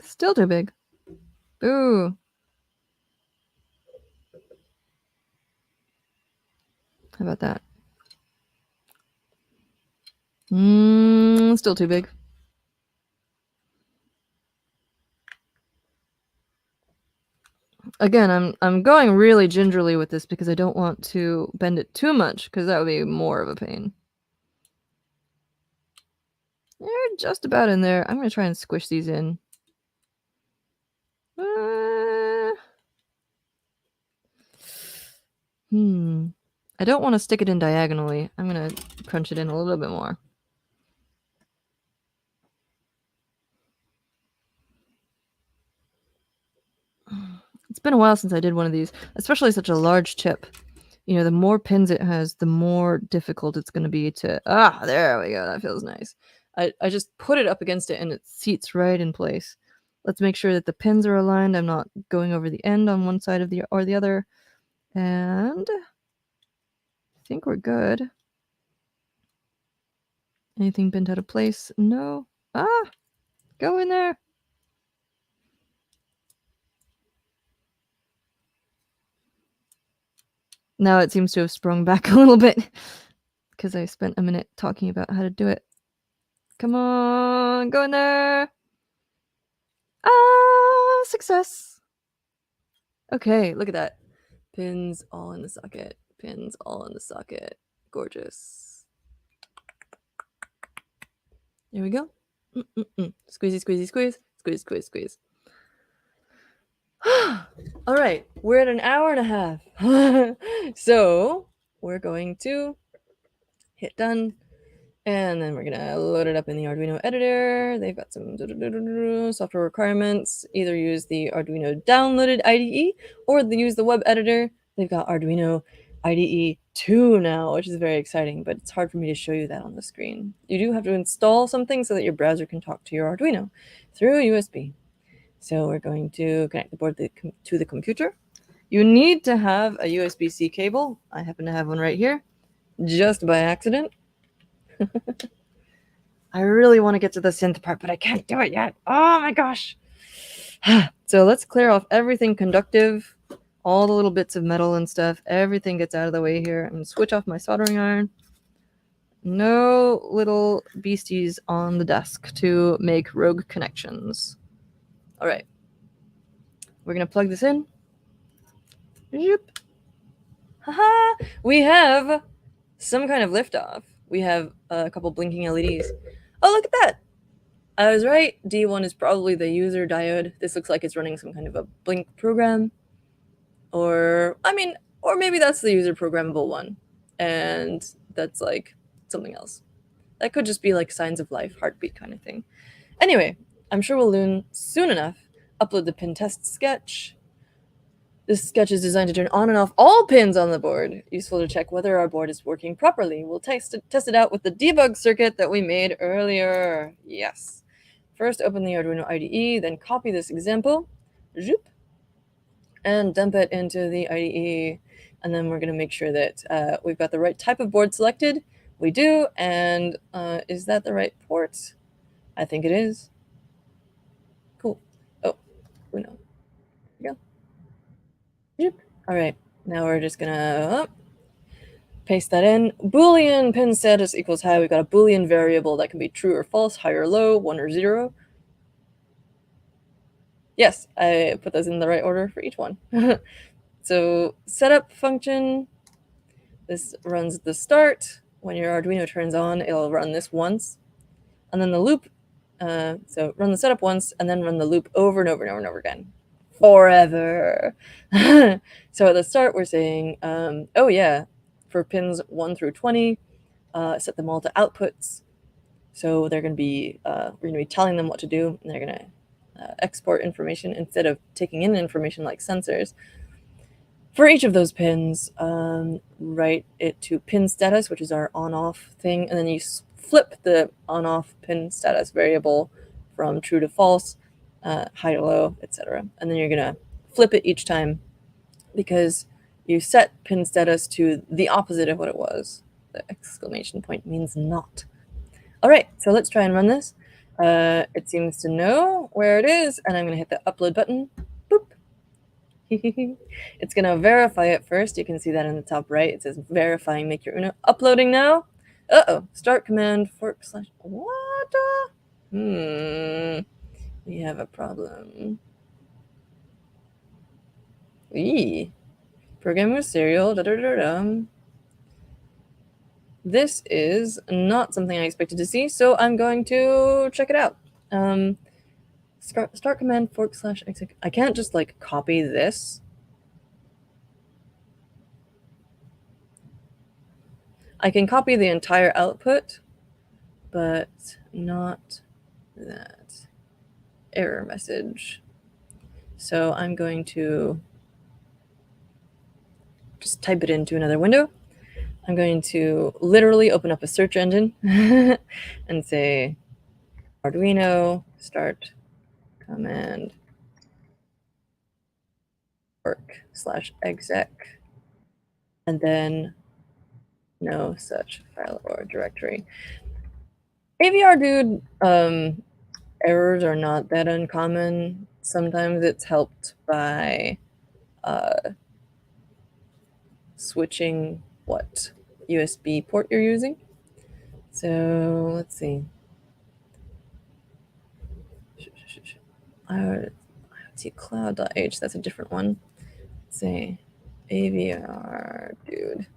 Still too big. Boo! How about that? Still too big. Again, I'm going really gingerly with this because I don't want to bend it too much, because that would be more of a pain. They're just about in there. I'm going to try and squish these in. I don't want to stick it in diagonally. I'm going to crunch it in a little bit more. It's been a while since I did one of these, especially such a large chip. You know, the more pins it has, the more difficult it's going to be to... there we go. That feels nice. I just put it up against it and it seats right in place. Let's make sure that the pins are aligned. I'm not going over the end on one side of the other. And I think we're good. Anything bent out of place? No. Go in there. Now it seems to have sprung back a little bit because I spent a minute talking about how to do it. Come on, go in there. Success. Okay, look at that. Pins all in the socket. Pins all in the socket. Gorgeous. There we go. Squeezy, squeezy, squeeze. Squeeze, squeeze, squeeze. All right, we're at an hour and a half. So we're going to hit done. And then we're gonna load it up in the Arduino editor. They've got some software requirements. Either use the Arduino downloaded IDE or use the web editor. They've got Arduino IDE 2 now, which is very exciting, but it's hard for me to show you that on the screen. You do have to install something so that your browser can talk to your Arduino through USB. So we're going to connect the board to the computer. You need to have a USB-C cable. I happen to have one right here, just by accident. I really want to get to the synth part, but I can't do it yet. Oh my gosh. So let's clear off everything conductive, all the little bits of metal and stuff. Everything gets out of the way here. I'm going to switch off my soldering iron. No little beasties on the desk to make rogue connections. All right. We're going to plug this in. Zoop. Haha. We have some kind of liftoff. We have a couple blinking LEDs. Oh, look at that. I was right. D1 is probably the user diode. This looks like it's running some kind of a blink program. Or maybe that's the user programmable one. And that's like something else. That could just be like signs of life, heartbeat kind of thing. Anyway, I'm sure we'll learn soon enough. Upload the pin test sketch. This sketch is designed to turn on and off all pins on the board. Useful to check whether our board is working properly. We'll test it out with the debug circuit that we made earlier. Yes. First, open the Arduino IDE, then copy this example, zoop, and dump it into the IDE. And then we're going to make sure that we've got the right type of board selected. We do, and is that the right port? I think it is. Cool. Oh, Uno. There you go. Zoop. All right, now we're just going to paste that in. Boolean pin status equals high. We've got a Boolean variable that can be true or false, high or low, 1 or 0. Yes, I put those in the right order for each one. So setup function, this runs the start. When your Arduino turns on, it'll run this once. And then the loop, so run the setup once and then run the loop over and over and over and over again. Forever. So at the start, we're saying, oh yeah, for pins 1 through 20, set them all to outputs. So they're going to be, we're going to be telling them what to do, and they're going to export information instead of taking in information like sensors. For each of those pins, write it to pin status, which is our on-off thing, and then you flip the on-off pin status variable from true to false, high to low, etc. And then you're gonna flip it each time because you set pin status to the opposite of what it was. The exclamation point means not. All right, so let's try and run this. It seems to know where it is, and I'm gonna hit the upload button. Boop. It's gonna verify it first. You can see that in the top right. It says verifying make your Uno. Uploading now. Uh-oh. Start command fork slash what? We have a problem. Eee. Program with serial. Da da da da. This is not something I expected to see, so I'm going to check it out. Start command fork slash exec. I can't just like copy this. I can copy the entire output, but not that error message. So I'm going to just type it into another window. I'm going to literally open up a search engine and say Arduino start command fork slash exec, and then no such file or directory. AVR dude, errors are not that uncommon. Sometimes it's helped by switching what USB port you're using. So let's see. IoT cloud.h, that's a different one. Let's say AVR dude.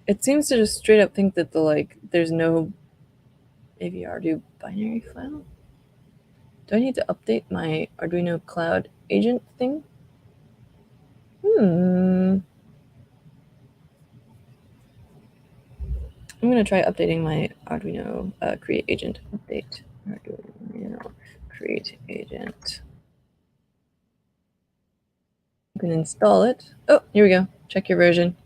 It seems to just straight up think that there's no AVR dude binary file. Do I need to update my Arduino cloud agent thing? I'm gonna try updating my Arduino create agent. Update Arduino create agent. You can install it. Oh, here we go. Check your version.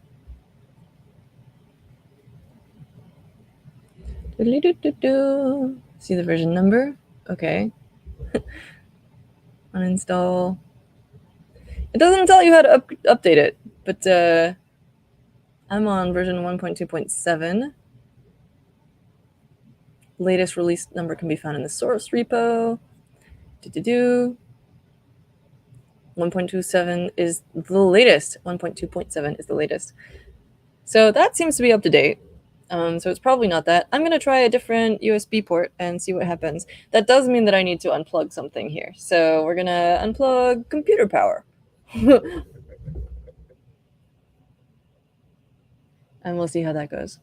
See the version number? Okay. Uninstall. It doesn't tell you how to update it, but I'm on version 1.2.7. Latest release number can be found in the source repo. 1.27 is the latest. 1.2.7 is the latest. So that seems to be up to date. So it's probably not that. I'm going to try a different USB port and see what happens. That does mean that I need to unplug something here. So we're going to unplug computer power. And we'll see how that goes.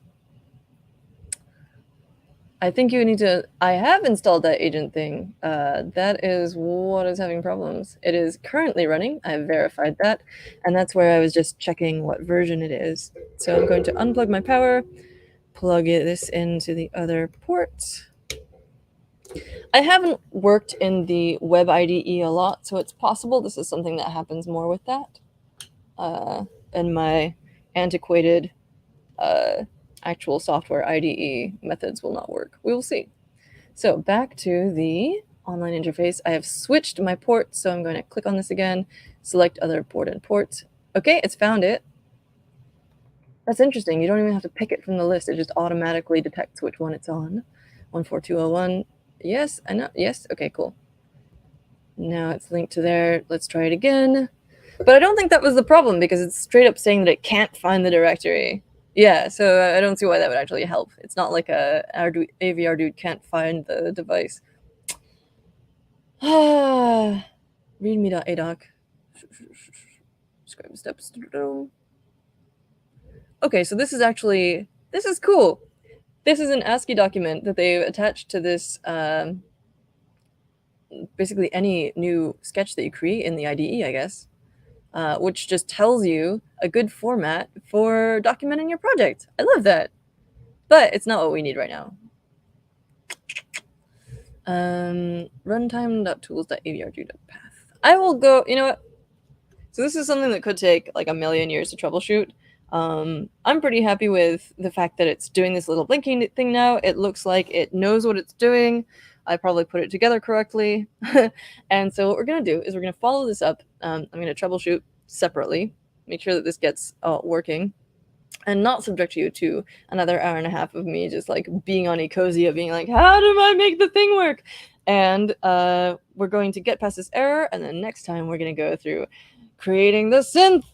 I think you need to... I have installed that agent thing. That is what is having problems. It is currently running. I've verified that. And that's where I was just checking what version it is. So I'm going to unplug my power, plug this into the other port. I haven't worked in the web IDE a lot, so it's possible this is something that happens more with that. And my antiquated actual software IDE methods will not work. We will see. So back to the online interface. I have switched my port, so I'm going to click on this again, select other port and port. Okay, it's found it. That's interesting. You don't even have to pick it from the list. It just automatically detects which one it's on. 14201. Yes, I know. Yes. Okay, cool. Now it's linked to there. Let's try it again. But I don't think that was the problem because it's straight up saying that it can't find the directory. Yeah, so I don't see why that would actually help. It's not like AVR dude can't find the device. Readme.adoc. Scribe steps. Okay, so this is cool. This is an ASCII document that they've attached to this, basically any new sketch that you create in the IDE, I guess, which just tells you a good format for documenting your project. I love that. But it's not what we need right now. runtime.tools.avr2.path. I will go, you know what? So this is something that could take like a million years to troubleshoot. I'm pretty happy with the fact that it's doing this little blinking thing now. It looks like it knows what it's doing. I probably put it together correctly. And so what we're going to do is we're going to follow this up. I'm going to troubleshoot separately, make sure that this gets working, and not subject you to another hour and a half of me just like being on Ecosia, being like, how do I make the thing work? And we're going to get past this error, and then next time we're going to go through creating the synth,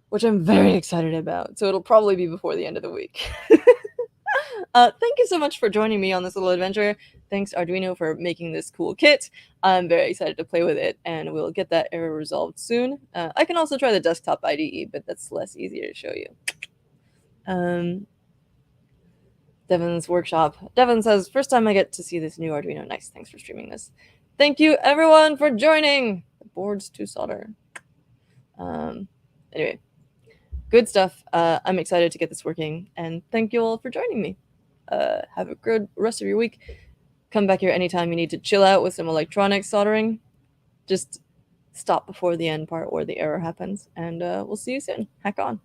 which I'm very excited about. So it'll probably be before the end of the week. Thank you so much for joining me on this little adventure. Thanks, Arduino, for making this cool kit. I'm very excited to play with it, and we'll get that error resolved soon. I can also try the desktop IDE, but that's less easier to show you. Devin's workshop. Devin says, first time I get to see this new Arduino. Nice, thanks for streaming this. Thank you, everyone, for joining. The boards to solder. Anyway, good stuff. I'm excited to get this working, and thank you all for joining me. Have a good rest of your week. Come back here anytime you need to chill out with some electronic soldering. Just stop before the end part where the error happens, and we'll see you soon. Hack on.